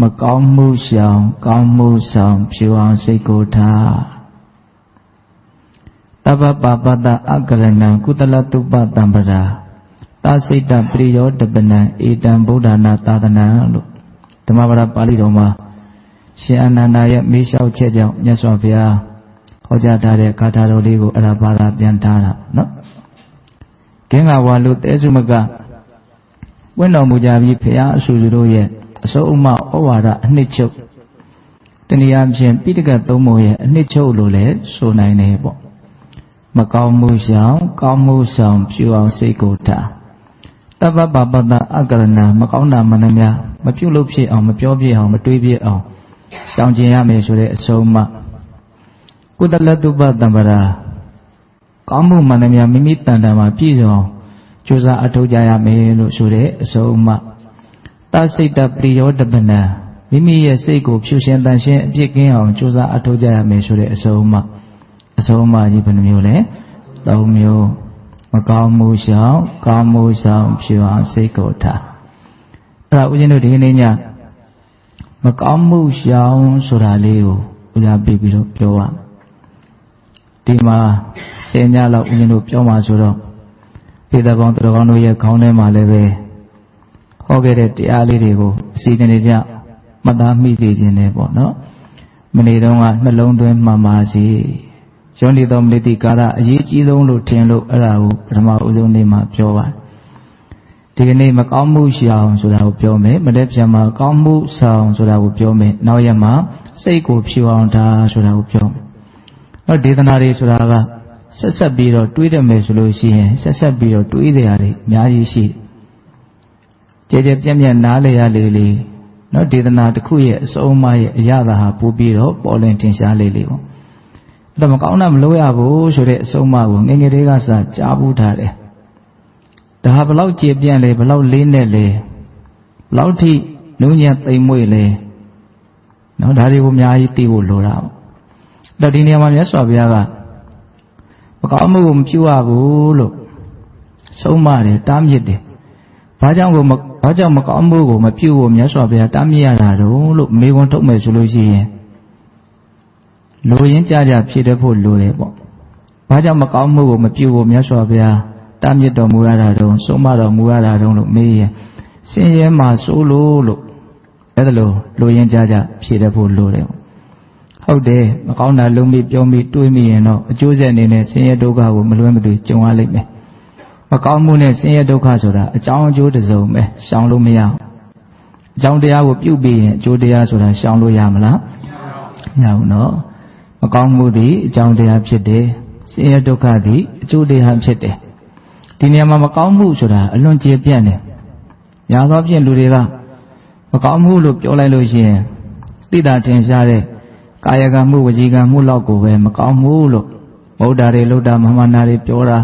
မကောင်းမှုရှောင်ကောင်းမှုဆောင်ဖြူအောင်စိတ်ကိုထားတပ္ပပပတ္တအကရဏံကုသလတုပတံပရာသာစိတ်တပရိယောတပနံဧတံဗုဒ္ဓနာသာသနံလို့ဓမ္မပဒပါဠိတော်မှာရှင်အနန္ဒာရဲ့မေးလျှောက်ချက်ကြောင့်မြတ်စွာဘုရားဟောကြားထားတဲ့ဂါထာတော်လေးကိုအရာဘာသာပြန်ထားတာနော်ဂင်္ဂဝါလူတဲစုမကဝင့်တော်မူကြပြီးဘုရားအဆူစုတို့ရဲ့အစိုးအမဩဝါဒအနှစ်ချုပ်တနည်းအားဖြင့်ပိဋကတ်သုံးပုံရဲ့အနှစ်ချုပ်လို့လည်းဆိုနိုင်တယ်ပေါ့မကောင်းမှုရှောင်ကောင်းမှုဆောင်ဖြူအောင်စိတ်ကိုထားတပ္ပပပတ္တအကရဏမကောင်းတာမှန်သမျှမပြုတ်လို့ဖြစ်အောင်မပြောပြအောင်မတွေးပြအောင်ရှောင်ကျင်ရမယ်ဆိုတဲ့အဆုံးအမကုသလတုပတံပရာကောင်းမှုမှန်သမျှမိမိတန်တန်မှာပြည့်စုံအောင်ကြိုးစားအထောက်ကြရမယ်လို့ဆိုတဲ့အဆုံးအမသစိတ်တပရိယောတပနံမိမိရဲ့စိတ်ကိုဖြူရှင်တန်ရှင်းအပြစ်ကင်းအောင်ကြိုးစားအထောက်ကြရမယ်ဆိုတဲ့အဆုံးအမကြီးဘယ်နှမျိုးလဲ၃မျိုးမကောင်းမှုရှောင်ကောင်းမှုဆောင်ဖြူအောင်စိတ်ကိုထားအဲ့ဒါဦးဇင်းတို့ဒီနေ့ညမကောင်းမှုရှောင်ဆိုတာလေးကိုဦးစားပေးပြီးတော့ပြောရဒီမှာ10ညလောက်ဦးဇင်းတို့ပြောမှာဆိုတော့ဒေသပေါင်းတော်ကောင်းတို့ရဲ့ခေါင်းထဲမှာလည်းပဲဟောခဲ့တဲ့တရားလေးတွေကိုအစီအစဉ်တွေကြမှတ်သားမိသိခြင်းနဲ့ပေါ့နော်မနေ့တုန်းကနှလုံးသွင်းမှန်ပါစီယောနိသောမနိတိကာရအရေးကြီးဆုံးလို့ထင်လို့အဲ့ဒါကိုပထမဦးဆုံးနေ့မှာပြောပါတယ်ဒီကနေ့မကောင်းမှုရှောင်ဆိုတာကိုပြောမယ်မနေ့ပြန်မှာကောင်းမှုဆောင်ဆိုတာကိုပြောမယ်နောက်ရက်မှာစိတ်ကိုဖြူအောင်ထားဆိုတာကိုပြောမယ်နောက်ဒေသနာတွေဆိုတာကဆက်ပြီးတော့တွေးရမယ်ဆိုလို့ရှိရင်ဆက်ပြီးတော့တွေးတဲ့အရာတွေအများကြီးရှိကြဲပြန့်နားလေရလေနော်ဒေသနာတစ်ခုရဲ့အစုံအမရဲ့အရာသာဟာပို့ပြီးတော့ပေါ်လင်းထင်ရှားလေပေါ့ဒါမကောင်းတာမလုပ်ရဘူးဆိုတဲ့အဆုံးအမကိုငယ်ငယ်လေးကစကြားဘူးထားတယ်ဒါဟာဘလောက်ကျေပြန့်လဲဘလောက်လေးနဲ့လဲဘလောက်ထိနုညံ့သိမ်မွေ့လဲနော်ဒါတွေကိုအများကြီးသိဖို့လိုတာပေါ့ဒါဒီနေရာမှာမြတ်စွာဘုရားကမကောင်းမှုကိုမပြုရဘူးလို့ဆုံးမတယ်တားမြစ်တယ်ဘာကြောင့်မကောင်းမှုကိုမပြုဖို့မြတ်စွာဘုရားတားမြစ်ရတာတော့လို့မေခွန်းထုတ်မယ်ဆိုလို့ရှိရင်လိုရင်းကြဖြစ်တဲ့ဖို့လိုတယ်ပေါ့ဘာကြောင့်မကောင်းမှုကိုမပြုဖို့မြတ်စွာဘုရားတားမြစ်တော်မူရတာတော့ဆုံးမတော်မူရတာတော့လို့မေးရင်ဆင်းရဲမှာစိုးလို့အဲ့ဒါလိုရင်းကြဖြစ်တဲ့ဖို့လိုတယ်ဟုတ်တယ်မကောင်းတာလုံးပြီးပြောပြီးတွေးမိရင်တော့အကျိုးဆက်အနေနဲ့ဆင်းရဲဒုက္ခကိုမလွဲမသွေကြုံရလိမ့်မယ်မကောင်းမှုနဲ့ဆင်းရဲဒုက္ခဆိုတာအကြောင်းအကျိုးတစ်စုံပဲရှောင်လို့မရဘူးအကြောင်းတရားကိုပြုပြီးရင်အကျိုးတရားဆိုတာရှောင်လို့ရမလားမရဘူးနော်မကောင်းမှုသည်အကြောင်းတရားဖြစ်တယ်ဆင်းရဲဒုက္ခသည်အကျိုးတရားဖြစ်တယ်ဒီနေရာမှာမကောင်းမှုဆိုတာအလွန်ကျေပြန့်တယ်ညာသောဖြင့်လူတွေကမကောင်းမှုလို့ပြောလိုက်လို့ရှိရင်သိတာထင်ရှားတဲ့ကာယကံမှုဝစီကံမှုလောက်ကိုပဲမကောင်းမှုလို့ဗုဒ္ဓတွေလုဒ္ဓမဟာနာတွေပြောတာ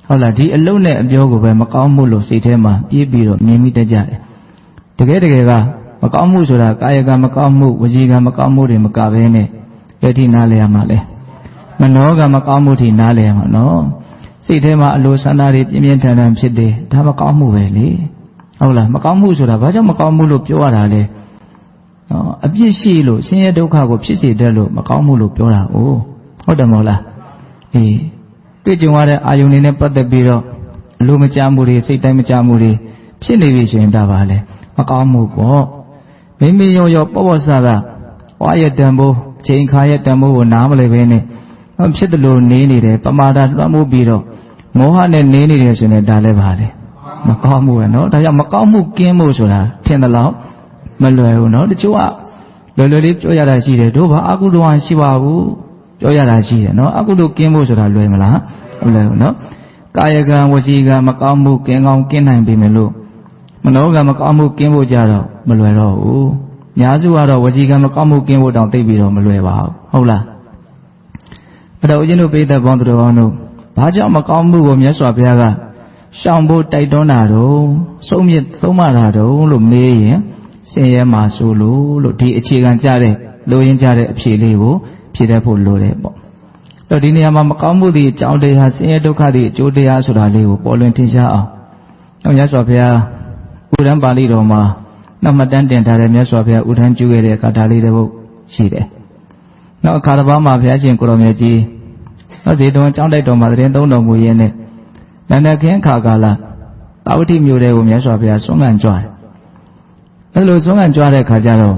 ဟုတ်လားဒီအလုံးနဲ့အပြောကိုပဲမကောင်းမှုလို့စိတ်ထဲမှာပြေးပြီးတော့မြင်မိတတ်ကြတယ်တကယ်ကမကောင်းမှုဆိုတာကာယကံမကောင်းမှုဝစီကံမကောင်းမှုတွေမကဘဲနဲ့ဘယ်ထိနားလဲရမှာလဲမနောကမကောင်းမှုထိနားလဲရမှာနော်စိတ်ထဲမှာအလိုဆန္ဒတွေပြင်းပြင်းထန်ထန်ဖြစ်တယ်ဒါမကောင်းမှုပဲလေဟုတ်လားမကောင်းမှုဆိုတာဘာကြောင့်မကောင်းမှုလို့ပြောရတာလဲအပြစ်ရှိလို့ဆင်းရဲဒုက္ခကိုဖြစ်စေတယ်လို့မကောင်းမှုလို့ပြောတာဟုတ်တယ်မဟုတ်လားတွေ့ကြုံရတဲ့အာယုန်တွေနဲ့ပတ်သက်ပြီးတော့အလိုမကျမှုတွေစိတ်တိုင်းမကျမှုတွေဖြစ်နေပြီဆိုရင်ဒါပါလေမကောင်းမှုပေါ့မိမိရောပေါ့ဆာဝါရတံဘိုးအချိန်ခါရဲ့တံဘိုးကိုနားမလဲပဲနဲ့ဖြစ်တယ်လို့နေနေတယ်ပမာဒလွှမ်းမိုးပြီးတော့မောဟနဲ့နေနေတယ်ဆိုရင်ဒါလည်းပါလေမကောင်းမှုပဲနော်ဒါကြောင့်မကောင်းမှုကင်းမှုဆိုတာထင်တယ်လို့မလွယ်ဘူးနော်တချို့ကလွယ်လေးပြောရတာရှိတယ်တို့ဘာအကုသိုလ်ရှိပါဘူးပြောရတာရှိတယ်နော်အကုသိုလ်ကင်းဖို့ဆိုတာလွယ်မလားမလွယ်ဘူးနော်ကာယကံဝစီကံမကောင်းမှုကင်းကောင်းကင်းနိုင်ပြီမလို့မနောကံမကောင်းမှုကင်းဖို့ကြတော့မလွယ်တော့ဘူးညာစုကတော့ဝစီကံမကောင်းမှုကင်းဖို့တောင်သိပြီးတော့မလွယ်ပါဘူးဟုတ်လားအဲ့တော့ဦးဇင်းတို့ပိဋကပေါင်းတော်ကောင်းတို့ဘာကြောင့်မကောင်းမှုကိုမြတ်စွာဘုရားကရှောင်ဖို့တိုက်တွန်းတာတော့ဆုံးမတာတော့လို့မေးရင်ဆင်းရဲမှာဆိုလို့ဒီအခြေခံကြတဲ့လိုရင်းကြတဲ့အဖြေလေးကိုဖြေတတ်ဖို့လိုတယ်ပေါ့တော့ဒီနေရာမှာမကောင်းမှုတွေအကြောင်းတရားဆင်းရဲဒုက္ခတွေအကျိုးတရားဆိုတာလေးကိုပေါ်လွင်ထင်ရှားအောင်မြတ်စွာဘုရားကုရံပါဠိတော်မှာ နောက်မှတန်းတင်ထားတဲ့မြတ်စွာဘုရားဥထမ်းကျူခဲ့တဲ့ကာထာလေးတစ်ပုဒ်ရှိတယ်နောက်အခါတစ်ပါးမှာဘုရားရှင်ကိုရောင်မြတ်ကြီးဇေတဝန်ကျောင်းတိုက်တော်မှာသတင်းသုံးတော်မူရင်းနဲ့နန္ဒခင်းခါကာလတာဝတိမြို့တွေကိုမြတ်စွာဘုရားဆွမ်းခံကြွတယ်အဲလိုဆွမ်းခံကြွတဲ့ခါကျတော့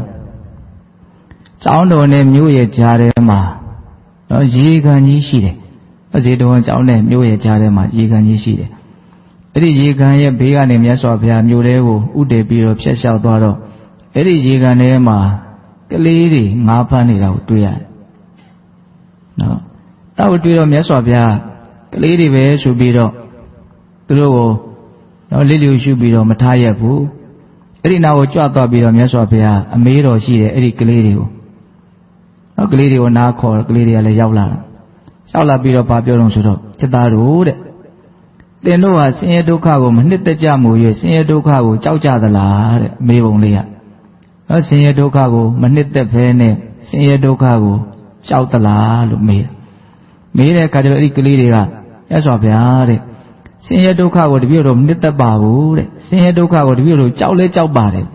ကျောင်းတော်နဲ့မြို့ရဲ့ကြားထဲမှာရေကန်ကြီးရှိတယ်ဇေတဝန်ကျောင်းနဲ့မြို့ရဲ့ကြားထဲမှာရေကန်ကြီးရှိတယ်အဲ့ဒီရေကန်ရဲ့ဘေးကနေမြတ်စွာဘုရားမြို့ထဲကိုဥတည်ပြီးတော့ဖြတ်လျှောက်သွားတော့အဲ့ဒီရေကန်ထဲမှာကလေးတွေငါးဖမ်းနေတာကိုတွေ့ရတယ်နော်နောက်တွေ့တော့မြတ်စွာဘုရားကလေးတွေပဲဆိုပြီးတော့သူတို့ကိုလစ်လျူရှုပြီးတော့မထားရဘူးအဲ့ဒီနောက်ကိုကြွသွားပြီးတော့မြတ်စွာဘုရားအမေးတော်ရှိတယ်အဲ့ဒီကလေးတွေကိုကလေးတွေကိုနားခေါ်ကလေးတွေကလည်းရောက်လာပြီးတော့ဗာပြောတော့ဆိုတော့จิตသားတို့တဲ့သင်တို့ဟာဆင်းရဲဒုက္ခကိုမနှစ်သက်ကြမှု၍ဆင်းရဲဒုက္ခကိုကြောက်ကြသလားတဲ့မေးပုံလေးကဆင်းရဲဒုက္ခကိုမနှစ်သက်ဘဲနဲ့ဆင်းရဲဒုက္ခကိုကြောက်သလားလို့မေးတဲ့အခါကျတော့အဲ့ဒီကလေးတွေကမြတ်စွာဘုရားတဲ့ဆင်းရဲဒုက္ခကိုတပည့်တော်မနှစ်သက်ပါဘူးတဲ့ဆင်းရဲဒုက္ခကိုတပည့်တော်ကြောက်လဲကြောက်ပါတယ်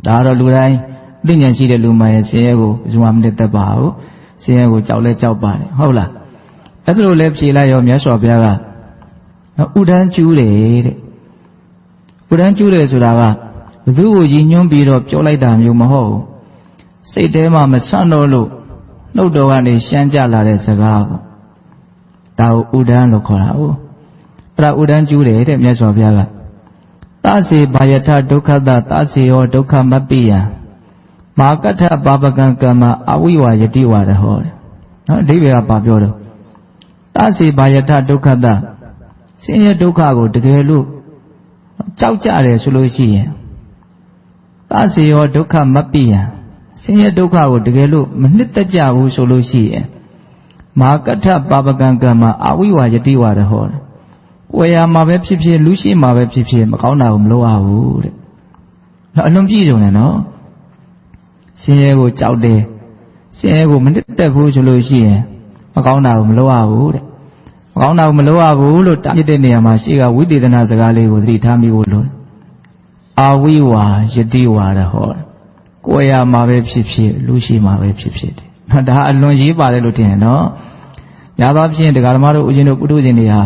ဒါကတော့လူတိုင်းသိဉာဏ်ရှိတဲ့လူမှရဲ့ဆင်းရဲကိုဘယ်သူမှမနှစ်သက်ပါဘူးဆင်းရဲကိုကြောက်လဲကြောက်ပါတယ်ဟုတ်လားအဲ့ဒါလိုလဲဖြေလိုက်ရောမြတ်စွာဘုရားကဥဒန်းကျူးတယ်တဲ့ဥဒန်းကျူးတယ်ဆိုတာကဘယ်သူကိုရည်ညွှန်းပြီးတော့ပြောလိုက်တာမျိုးမဟုတ်ဘူးစိတ်ထဲမှာမဆန့်တော့လို့နှုတ်တော်ကနေရှမ်းကြလာတဲ့စကားပေါ့ဒါကိုဥဒန်းလို့ခေါ်တာဟုတ်အဲ့ဒါဥဒန်းကျူးတယ်တဲ့မြတ်စွာဘုရားကသစေဘာယထဒုက္ခတသစေယောဒုက္ခမပိယံမာကထပါပကံကမ္မအဝိဝါယတိဝါဒဟောတယ်နော်အဓိပ္ပာယ်ကဘာပြောတော့သစေဘာယထဒုက္ခတဆင်းရဲဒုက္ခကိုတကယ်လို့ကြောက်ကြတယ်ဆိုလို့ရှိရင်သစေယောဒုက္ခမပိယံဆင်းရဲဒုက္ခကိုတကယ်လို့မနှစ်သက်ကြဘူးဆိုလို့ရှိရင်မာကထပါပကံကမ္မအဝိဝါယတိဝါဒဟောတယ်ကိုယ်ရမှာပဲဖြစ်ဖြစ်လူရှိမှာပဲဖြစ်ဖြစ်မကောင်းတာကိုမလုပ်ရဘူးတဲ့နော်အလွန်ပြည့်စုံတယ်နော်ဆင်းရဲကိုကြောက်တယ်ဆင်းရဲကိုမနှစ်သက်ဘူးဆိုလို့ရှိရင်မကောင်းတာကိုမလုပ်ရဘူးတဲ့မကောင်းတာကိုမလုပ်ရဘူးလို့တားမြစ်တဲ့နေရာမှာရှေ့ကဝိသေသနာစကားလေးကိုသတိထားမိဖို့လိုအာဝိဝါယတိဝါဒဟောတယ်ကိုယ်ရမှာပဲဖြစ်ဖြစ်လူရှိမှာပဲဖြစ်ဖြစ်တယ်နော်ဒါအလွန်ရေးပါတယ်လို့ထင်တယ်နော်များသောအားဖြင့်တရားဓမ္မတို့ဦးဇင်းတို့ပုထုဇဉ်တွေဟာ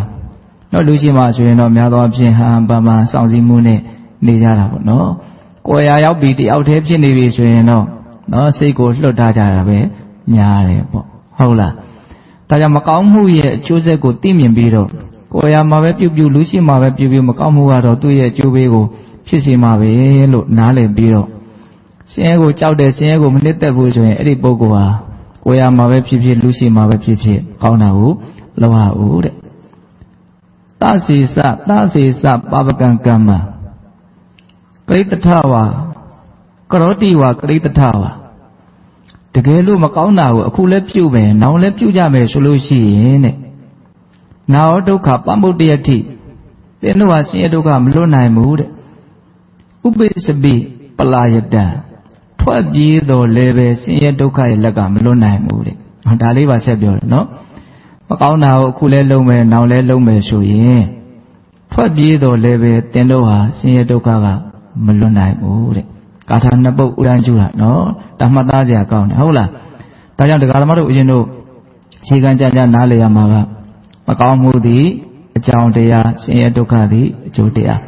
နော်လူရှိမှဆိုရင်တော့များသောအားဖြင့်ဟန်ပန်ပန်စောင့်စည်းမှုနဲ့နေကြတာပေါ့နော်ကိုယ်ရရောက်ပြီးတယောက်တည်းဖြစ်နေပြီဆိုရင်တော့နော်စိတ်ကိုလွတ်ထားကြတာပဲများတယ်ပေါ့ဟုတ်လားဒါကြောင့်မကောင်းမှုရဲ့အကျိုးဆက်ကိုသိမြင်ပြီးတော့ကိုယ်ရမှာပဲပြုလူရှိမှာပဲပြုမကောင်းမှုကတော့သူ့ရဲ့အကျိုးပေးကိုဖြစ်စေမှာပဲလို့နားလည်ပြီးတော့ဆင်းရဲကိုကြောက်တယ်ဆင်းရဲကိုမနှစ်သက်ဘူးဆိုရင်အဲ့ဒီပုဂ္ဂိုလ်ဟာကိုယ်ရမှာပဲဖြစ်လူရှိမှာပဲဖြစ်ကောင်းတာကိုလုပ်ရဦးတဲ့သစေစပါပကံကမ္မကရိတ္ထဝါကရောတိဝါကရိတ္ထဝါတကယ်လို့မကောင်းတာကိုအခုလည်းပြုမယ်နောင်လည်းပြုကြမယ်ဆိုလို့ရှိရင်တဲ့နာဝဒုက္ခပမ္ဗုတ္တယတိသင်တို့ဟာဆင်းရဲဒုက္ခမလွတ်နိုင်ဘူးတဲ့ဥပိစပိပလာယတံထွက်ပြေးတော်လည်းပဲဆင်းရဲဒုက္ခရဲ့လက်ကမလွတ်နိုင်ဘူးတဲ့ဒါလေးပါဆက်ပြောတယ်နော်မကောင်းတာကိုအခုလည်းလုံးမယ်နောင်လည်းလုံးမယ်ဆိုရင်ထွက်ပြေးတော်လည်းပဲသင်တို့ဟာဆင်းရဲဒုက္ခကမလွတ်နိုင်ဘူးတဲ့ကာထာနှစ်ပုဒ်ဥဒန်းကျူတာနော်ဒါမှတ်သားစရာကောင်းတယ်ဟုတ်လားဒါကြောင့်တရားဓမ္မတို့ဦးဇင်းတို့ခြေကံကြကြနားလည်ရမှာကမကောင်းမှုသည်အကြောင်းတရားဆင်းရဲဒုက္ခသည်အကျိုးတရား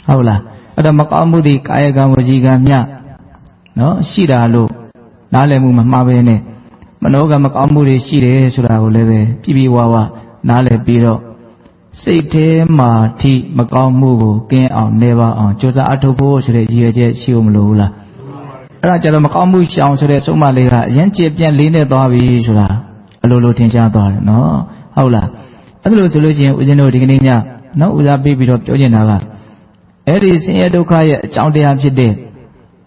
ဟုတ်လားအဲ့တော့မကောင်းမှုသည်ကာယကံဝစီကံမျှနော်ရှိတာလို့နားလည်မှုမမှားဘဲနဲ့မနောကမကောင်းမှုတွေရှိတယ်ဆိုတာကိုလည်းပဲပြပြဝဝနားလည်ပြီးတော့စိတ်ထဲမှာထိမကောင်းမှုကိုကင်းအောင်နေပါအောင်ကြိုးစားအထောက်ဖို့ဆိုတဲ့ရည်ရွယ်ချက်ရှိဦးမလို့ဘူးလားအဲ့ဒါကြတော့မကောင်းမှုရှောင်ဆိုတဲ့ဆုံးမလေးကအရင်ကြည်ပြန့်လေးနဲ့သွားပြီဆိုတာအလိုလိုထင်ရှားသွားတယ်နော်ဟုတ်လားအဲ့လိုဆိုလို့ရှိရင်ဦးဇင်းတို့ဒီကနေ့ညနော်ဦးစားပေးပြီးတော့ပြောချင်တာကအဲ့ဒီဆင်းရဲဒုက္ခရဲ့အကြောင်းတရားဖြစ်တဲ့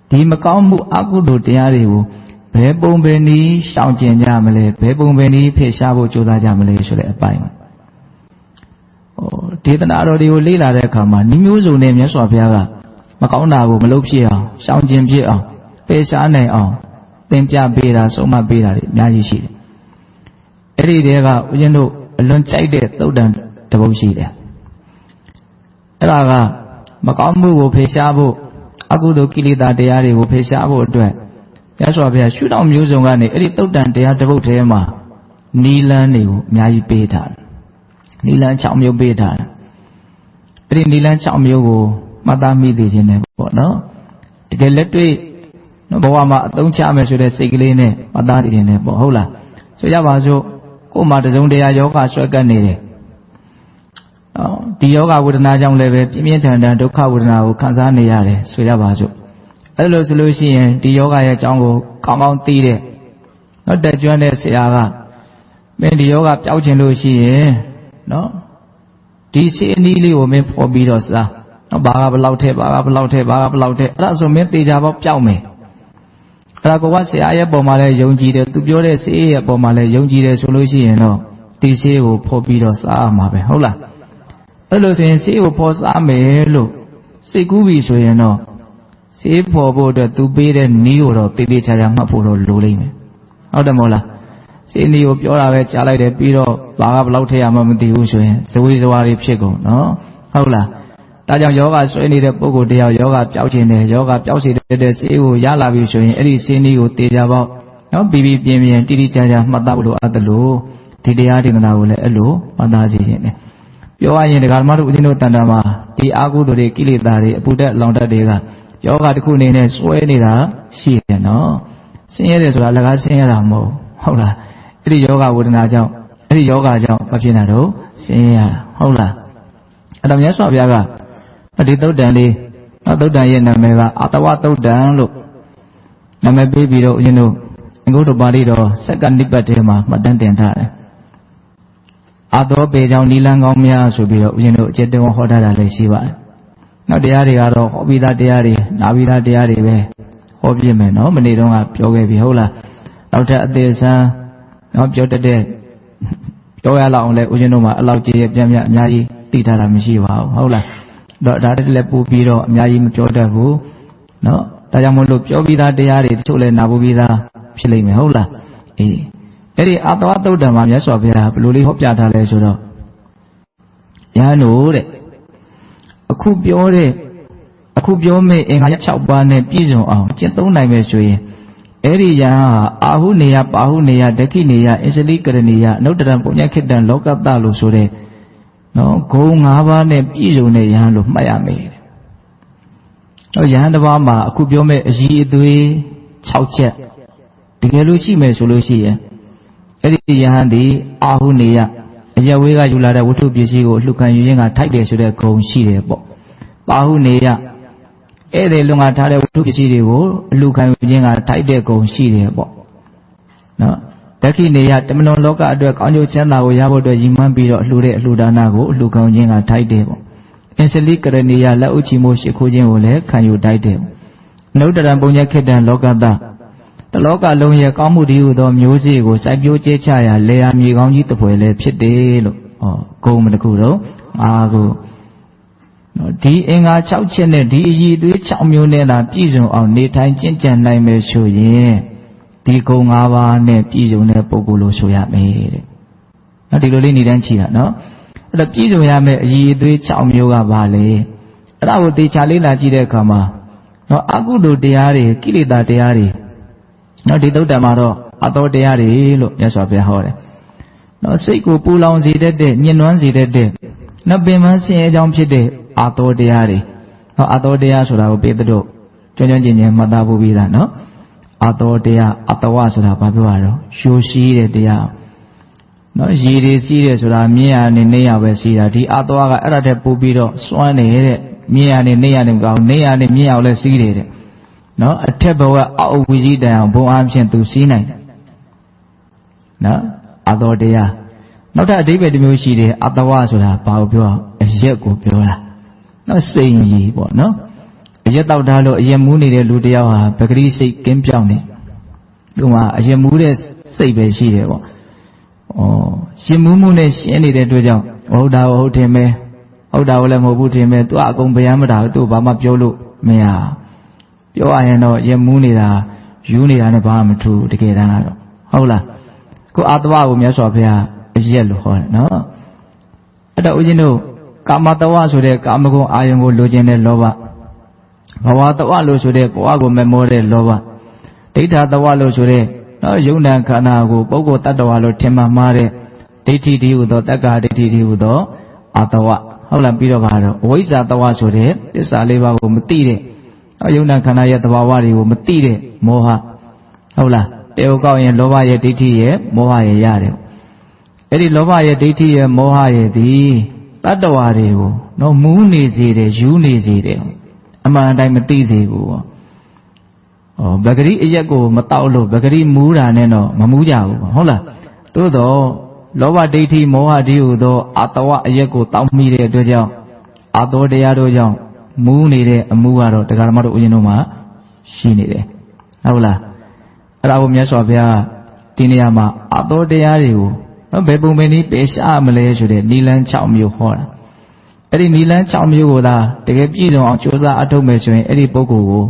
ဒီမကောင်းမှုအကုသိုလ်တရားတွေကိုဘယ်ပုံပဲနည်းရှောင်ကျင်ကြမလဲဘယ်ပုံပဲနည်းဖယ်ရှားဖို့ကြိုးစားကြမလဲဆိုတဲ့အပိုင်းဒေသနာတော်တွေကိုလေ့လာတဲ့အခါမှာနိမျိုးစုံနဲ့မြတ်စွာဘုရားကမကောင်းတာကိုမလုပ်ဖြစ်အောင်ရှောင်ကျင်ဖြစ်အောင်ပယ်ရှားနိုင်အောင်သင်ပြပေးတာဆုံးမပေးတာတွေအများကြီးရှိတယ်။အဲ့ဒီတည်းကဦးဇင်းတို့အလွန်ကြိုက်တဲ့သုတ်တန်တစ်ပုဒ်ရှိတယ်။အဲ့ဒါကမကောင်းမှုကိုဖယ်ရှားဖို့ ကုသိုလ်ကိလေသာတရားတွေကိုဖယ်ရှားဖို့အတွက်မြတ်စွာဘုရားရှုထောင့်မျိုးစုံကနေအဲ့ဒီသုတ်တန်တရားတစ်ပုဒ်ထဲမှာနီလန်းတွေကိုအများကြီးပေးထားတယ်နီလန်း6မျိုးပေးထားတယ်အဲ့ဒီနီလန်း6မျိုးကိုမှတ်သားမိသိခြင်းနဲ့ပေါ့နော်တကယ်လက်တွေ့ဘဝမှာအသုံးချမယ်ဆိုတဲ့စိတ်ကလေးနဲ့မှတ်သားသိခြင်းနဲ့ပေါ့ဟုတ်လားဆိုရပါစို့ကိုယ်မှာတစုံတရာယောဂဆွဲကပ်နေတယ်ဒီယောဂဝေဒနာကြောင့်လည်းပဲပြင်းပြင်းထန်ထန်ဒုက္ခဝေဒနာကိုခံစားနေရတယ်ဆိုရပါစို့အဲ့လိုဆိုလို့ရှိရင်ဒီယောဂရဲ့အကြောင်းကိုကောင်းကောင်းသိတဲ့နော်တက်ကျွမ်းတဲ့ဆရာကမင်းဒီယောဂပျောက်ခြင်းလို့ရှိရင်နော်ဒီစေအနည်းလေးကိုမင်းဖော်ပြီးတော့စားနော်ဘာကဘလောက်ထဲဘာကဘလောက်ထဲဘာကဘလောက်ထဲအဲ့ဒါဆိုမင်းတေချာပေါက်ပျောက်မယ်အဲ့ဒါကဆရာရဲ့ပုံမှာလည်းယုံကြည်တယ်သူပြောတဲ့စေရဲ့ပုံမှာလည်းယုံကြည်တယ်ဆိုလို့ရှိရင်တော့ဒီစေကိုဖော်ပြီးတော့စားရမှာပဲဟုတ်လားအဲ့လိုဆိုရင်စေကိုဖော်စားမယ်လို့စိတ်ကူးပြီဆိုရင်တော့စေဖော်ဖို့အတွက်သူပေးတဲ့နည်းကိုတော့တေးသေးချာချာမှတ်ဖို့တော့လိုလိမ့်မယ်ဟုတ်တယ်မဟုတ်လားစေနည်းကိုပြောတာပဲကြားလိုက်တယ်ပြီးတော့ဘာကဘလောက်ထည့်ရမှမသိဘူးဆိုရင်ဇဝေဇဝါတွေဖြစ်ကုန်နော်ဟုတ်လားဒါကြောင့်ယောဂဆွဲနေတဲ့ပုဂ္ဂိုလ်တရားယောဂပျောက်ခြင်းနဲ့ယောဂပျောက်စေတဲ့စေကိုရလာပြီဆိုရင်အဲ့ဒီစေနည်းကိုတေချာပေါက်နော်ပြီးပြီးပြင်းပြင်းတိတိကျကျမှတ်သားလို့အပ်တယ်လို့ဒီတရားဒေသနာကိုလည်းအဲ့လိုမှတ်သားစေခြင်းနဲ့ပြောရရင်ဒကာဓမ္မတို့ဦးဇင်းတို့တန်တာမှာဒီအာဟုတို့တွေကိလေသာတွေအပူတက်လောင်တက်တွေကယောဂတစ်ခုအနေနဲ့စွဲနေတာရှိတယ်နော်ဆင်းရဲတယ်ဆိုတာလည်းကားဆင်းရဲတာမဟုတ်ဟုတ်လားအဲ့ဒီယောဂဝေဒနာကြောင့်အဲ့ဒီယောဂကြောင့်မဖြစ်နိုင်တော့ဆင်းရဲရတာဟုတ်လားအဲ့ဒါမြတ်စွာဘုရားကဒီသုတ်တန်လေးနော်သုတ်တန်ရဲ့နာမည်ကအာတဝသုတ်တန်လို့နာမည်ပေးပြီးတော့ဦးဇင်းတို့အင်္ဂုတ္တပါဠိတော်စက္ကနိပတ်ထဲမှာမှတ်တမ်းတင်ထားတယ်အာသောပေကြောင့်နီလန်းကောင်းများဆိုပြီးတော့ဦးဇင်းတို့အကျဉ်းတဝဟောထားတာလည်းရှိပါတယ်နောက်တရားတွေကတော့ဟောပြီးသားတရားတွေနာပြီးသားတရားတွေပဲဟောပြမယ်နော်မနေ့တုန်းကပြောခဲ့ပြီဟုတ်လားနောက်ထပ်အသေးစမ်းနော်ပြောတတ်တဲ့ပြောရလောက်အောင်လဲဦးဇင်းတို့မှာအလောက်ကြီးပြပြအများကြီးသိထားတာမရှိပါဘူးဟုတ်လားတော့ဒါတည်းလည်းပို့ပြီးတော့အများကြီးမပြောတတ်ဘူးနော်ဒါကြောင့်မို့လို့ပြောပြီးသားတရားတွေတချို့လည်းနာဖို့ပြီးသားဖြစ်လိမ့်မယ်ဟုတ်လားအေးအဲ့ဒီအာတဝသုတ်တံမှာမြတ်စွာဘုရားဘယ်လိုလေးဟောပြထားလဲဆိုတော့ယဟန်တို့တဲ့အခုပြောမယ့်အင်္ဂါ6ပါးနဲ့ပြည့်စုံအောင်ကျင့်သုံးနိုင်မယ်ဆိုရင်အဲ့ဒီယဟန်ဟာအာဟုနေယပါဟုနေယဒက္ခိနေယအစ္စလိကရဏီယအနုတ္တရံပုညခိတံလောကတ္တလို့ဆိုတဲ့နော်ဂုဏ်5ပါးနဲ့ပြည့်စုံတဲ့ယဟန်လို့မှတ်ရမယ်နော်ယဟန်တစ်ပါးမှာအခုပြောမယ့်အည်အသွေး6ချက်တကယ်လို့ရှိမယ်ဆိုလို့ရှိရင်အဲ့ဒီယဟန်ဒီအာဟုနေယအယဝေးကယူလာတဲ့ဝတ္ထုပစ္စည်းကိုအလှခံယူရင်းကထိုက်တယ်ဆိုတဲ့ဂုဏ်ရှိတယ်ပေါ့ပါဟုနေယဧည့်သည်လွန်ကထားတဲ့ဝတ္ထုပစ္စည်းတွေကိုအလှခံယူခြင်းကထိုက်တဲ့ဂုဏ်ရှိတယ်ပေါ့နော်ဒက္ခိနေယတမလွန်လောကအတွက်ကောင်းကျိုးချမ်းသာကိုရဖို့အတွက်ရည်မှန်းပြီးတော့အလှူတဲ့အလှူဒါနကိုအလှခံခြင်းကထိုက်တယ်ပေါ့အစ္စလိကရဏီယလက်ဥချီမိုးရှိခိုးခြင်းကိုလည်းခံယူတိုက်တယ်အနုတ္တရံပုညခိတံလောကတ္တတလောကလုံးရဲ့ကောင်းမှုတည်းဟူသောမျိုးစေ့ကိုစိုက်ပျိုးကျဲချရာလေယာမြေကောင်းကြီးတစ်ပွဲလည်းဖြစ်တယ်လို့ဂုဏ်မတစ်ခုတော့အားကိုဒီအင်္ဂါ6ချက်နဲ့ဒီအည်သွေး6မျိုးနဲ့သာပြည့်စုံအောင်နေထိုင်ကျင့်ကြံနိုင်မယ်ဆိုရင်ဒီဂုဏ်5ပါးနဲ့ပြည့်စုံတဲ့ပုဂ္ဂိုလ်လို့ဆိုရမယ်တဲ့နော်ဒီလိုလေးနေတန်းချီတာနော်အဲ့တော့ပြည့်စုံရမယ့်အည်သွေး6မျိုးကဘာလဲအဲ့ဒါကိုသေချာလေးလာကြည့်တဲ့အခါမှာနော်အကုသိုလ်တရားတွေကိလေသာတရားတွေနော်ဒီသုတ်တံမှာတော့အသောတရားတွေလို့မြတ်စွာဘုရားဟောတယ်နော်စိတ်ကိုပူလောင်စေတတ်တဲ့ညှဉ်းနှွမ်းစေတတ်တဲ့နော်ပင်မဆင်းရဲကြောင်းဖြစ်တဲ့အသောတရားတွေနော်အသောတရားဆိုတာကိုပေတတို့ကျွမ်းကျွမ်းကျင်ကျင်မှတ်သားဖို့ပြီးသားနော်အသောတရားအတဝဆိုတာဘာပြောရတော့ရှိုးရှိတဲ့တရားနော်ရည်တွေစီးတယ်ဆိုတာမြင်ရနေနေရပဲစီးတာဒီအသောကအဲ့ဒါတည်းပို့ပြီးတော့စွမ်းနေတဲ့မြင်ရနေနေရနေမကောင်းနေရနေမြင်ရအောင်လဲစီးတယ်တဲ့နော်အထက်ဘဝအောက်ဝီကြီးတန်အောင်ဘုံအားဖြင့်သူစီးနိုင်တယ်နော်အသောတရားနောက်ထပ်အဓိပ္ပာယ်တစ်မျိုးရှိတယ်အတဝဆိုတာဘာကိုပြောအရက်ကိုပြောတာနော်စိတ်ကြီးပေါ့နော်အရက်တောက်ထားလို့အရက်မူးနေတဲ့လူတယောက်ဟာပဂရိစိတ်ကင်းပြောင်းနေသူမှာအရက်မူးတဲ့စိတ်ပဲရှိတယ်ပေါ့ရှင်မူးမှုနဲ့ရှင်းနေတဲ့အတွက်ကြောင့်ဟုတ်တာဟုတ်တယ်မဲဟုတ်တာလည်းမဟုတ်ဘူးထင်မဲသူအကုန်ဗျမ်းမတာသူဘာမှပြောလို့မရပြောရရင်တော့ရက်မူးနေတာယူနေတာနဲ့ဘာမှမထူးတကယ်တမ်းကတော့ဟုတ်လားကိုအာတဝကိုမြတ်စွာဘုရားအရက်လို့ဟောတယ်နော်အဲ့တော့ဦးဇင်းတို့ကာမတဝဆိုတဲ့ကာမဂုဏ်အာယုံကိုလိုချင်တဲ့လောဘ ဘဝတဝလို့ဆိုတဲ့ဘဝကိုမမောတဲ့လောဘဒိဋ္ဌတဝလို့ဆိုတဲ့ယုံနာခန္ဓာကိုပုဂ္ဂိုလ်တ attva လို့ထင်မှမှားတဲ့ဒိဋ္ဌိတည်းဟူသောတက္ကဒိဋ္ဌိတည်းဟူသောအတဝဟုတ်လားပြီးတော့ပါတော့အဝိဇ္ဇာတဝဆိုတဲ့သစ္စာလေးပါးကိုမသိတဲ့ယုံနာခန္ဓာရဲ့သဘာဝတွေကိုမသိတဲ့မောဟဟုတ်လားတေဝကောက်ရင်လောဘရဲ့ဒိဋ္ဌိရဲ့မောဟရဲ့ရတယ်အဲ့ဒီလောဘရဲ့ဒိဋ္ဌိရဲ့မောဟရဲ့သည်တ attva တွေကိုနော်မူးနေစေတယ်ယူနေစေတယ်အမှန်အတိုင်းမသိသေးဘူးဗဂရိအရက်ကိုမတောက်လို့ဗဂရိမူးတာနဲ့တော့မမူးကြဘူးဟုတ်လားသို့တော့လောဘဒိဋ္ဌိမောဟဒီဟုသောအတဝအရက်ကိုတောက်မိတဲ့အတွက်ကြောင့်အသောတရားတို့ကြောင့်မူးနေတဲ့အမှုကတော့တရားဓမ္မတို့ဦးဇင်းတို့မှာရှိနေတယ်ဟုတ်လားအဲ့ဒါကိုမြတ်စွာဘုရားဒီနေရာမှာအသောတရားတွေကိုဘယ်ပုံပဲနည်းပယ်ရှားမလဲဆိုတဲ့နိလန်း6မျိုးဟောတာအဲ့ဒီနိလန်း6မျိုးကိုသာတကယ်ပြည့်စုံအောင်ကြိုးစားအထောက်မယ်ဆိုရင်အဲ့ဒီပုဂ္ဂိုလ်ကို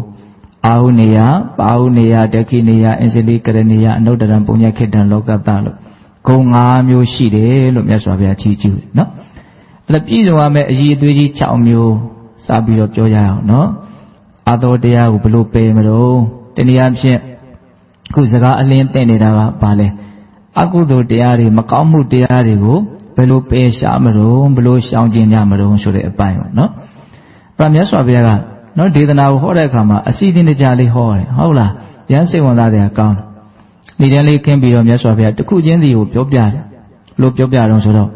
အာဟုနေယပါဟုနေယဒက္ခိနေယအင်္စလိကရဏီယအနုတ္တရံပုညခေတ္တံလောကတ္တလို့ဂုဏ်5မျိုးရှိတယ်လို့မြတ်စွာဘုရားချီးကျူးတယ်နော်အဲ့ဒါပြည့်စုံရမယ့်အည်အသွေးကြီး6မျိုးစပြီးတော့ပြောရအောင်နော်အသောတရားကိုဘယ်လိုပယ်မလို့တနည်းအားဖြင့်ခုစကားအလင်းတင့်နေတာကဘာလဲအကုသိုလ်တရားတွေမကောင်းမှုတရားတွေကိုဘယ်လိုပယ်ရှားမလို့ဘယ်လိုရှောင်ကျဉ်ကြမလို့ဆိုတဲ့အပိုင်းပေါ့နော်အဲ့ဒါမြတ်စွာဘုရားကနော်ဒေသနာကိုဟောတဲ့အခါမှာအစီအစဉ်တကြလေးဟောတယ်ဟုတ်လားရမ်းစိတ်ဝင်စားတယ်ကောင်းတယ်နေတန်းလေးခင်းပြီးတော့မြတ်စွာဘုရားတစ်ခုချင်းစီကိုပြောပြတယ်လို့ပြောပြတော့ဆိုတော့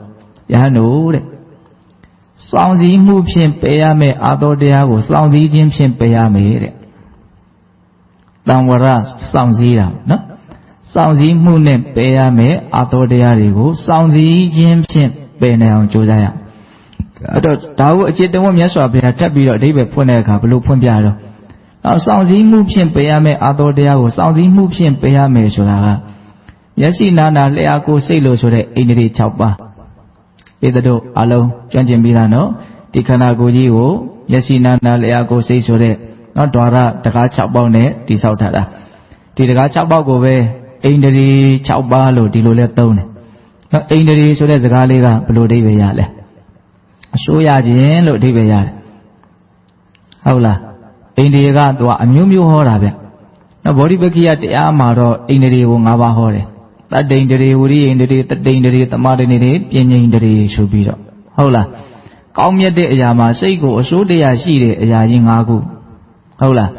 ယဟန်တို့တဲ့စောင့်စည်းမှုဖြင့်ပယ်ရမယ့်အာသောတရားကိုစောင့်စည်းခြင်းဖြင့်ပယ်ရမယ်တဲ့တံဝရစောင့်စည်းတာနော်စောင့်စည်းမှုနဲ့ပယ်ရမယ့်အာသောတရားတွေကိုစောင့်စည်းခြင်းဖြင့်ပယ်နိုင်အောင်ကြိုးစားရအောင်အဲ့တော့ဒါကိုအจิตတဝမြတ်စွာဘုရားထပ်ပြီးတော့အဓိပ္ပာယ်ဖွင့်တဲ့အခါဘယ်လိုဖွင့်ပြတော့နောက်စောင့်စည်းမှုဖြင့်ပယ်ရမယ့်အာသောတရားကိုစောင့်စည်းမှုဖြင့်ပယ်ရမယ်ဆိုတာကမျက်စိနာနာလျှာကိုယ်စိတ်လို့ဆိုတဲ့အိန္ဒြေ6ပါးဧတတို့အလုံးကျွမ်းကျင်ပြီးသားနော်ဒီခန္ဓာကိုယ်ကြီးကိုမျက်စိနာနာလျှာကိုယ်စိတ်ဆိုတဲ့နော်ဓာရတကား6ပေါက်နဲ့တိဆောက်ထားတာဒီတကား6ပေါက်ကိုပဲအိန္ဒြေ6ပါးလို့ဒီလိုလဲသုံးတယ်နော်အိန္ဒြေဆိုတဲ့စကားလေးကဘယ်လိုအဓိပ္ပာယ်ရလဲအစိုးရခြင်းလို့အဓိပ္ပာယ်ရတယ်ဟုတ်လားအိန္ဒြေကသူကအမျိုးမျိုးဟောတာဗျနော်ဗောဓိပက္ခိယတရားမှာတော့အိန္ဒြေကို5ပါးဟောတယ်တတ္တိန္ဒြေဝိရိယန္ဒြေတတ္တိန္ဒြေသမာဓိန္ဒြေပညာန္ဒြေဆိုပြီးတော့ဟုတ်လားကောင်းမြတ်တဲ့အရာမှာစိတ်ကိုအစိုးတရားရှိတဲ့အရာကြီး5ခုဟုတ်လား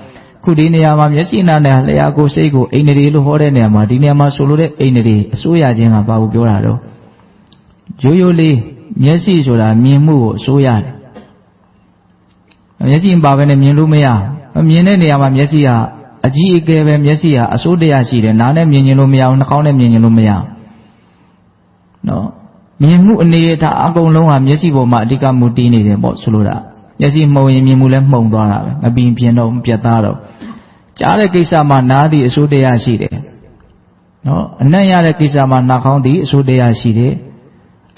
ခုဒီနေရာမှာမျက်စိနာနဲ့လျှာကိုယ်စိတ်ကိုအိန္ဒြေလို့ဟောတဲ့နေရာမှာဒီနေရာမှာဆိုလိုတဲ့အိန္ဒြေအစိုးရခြင်းကဘာကိုပြောတာတော့ရိုးရိုးလေးမျက်စိဆိုတာမြင်မှုကိုအစိုးရတယ်မျက်စိမပါဘဲနဲ့မြင်လို့မရဘူးမြင်တဲ့နေရာမှာမျက်စိကအကြီးအကဲပဲမျက်စိကအစိုးတရားရှိတယ်နားနဲ့မြင်ရင်လို့မရဘူးနှာခေါင်းနဲ့မြင်ရင်လို့မရဘူးနော်မြင်မှုအနေအထားအကုန်လုံးကမျက်စိပေါ်မှာအဓိကမူတည်နေတယ်ပေါ့ဆိုလိုတာမျက်စိမှုံရင်မြင်မှုလည်းမှုံသွားတာပဲငပင်ပြင်တော့ပြတ်သားတော့ကြားတဲ့ကိစ္စမှာနားသည်အစိုးတရားရှိတယ်နော်အနံ့ရတဲ့ကိစ္စမှာနှာခေါင်းသည်အစိုးတရားရှိတယ်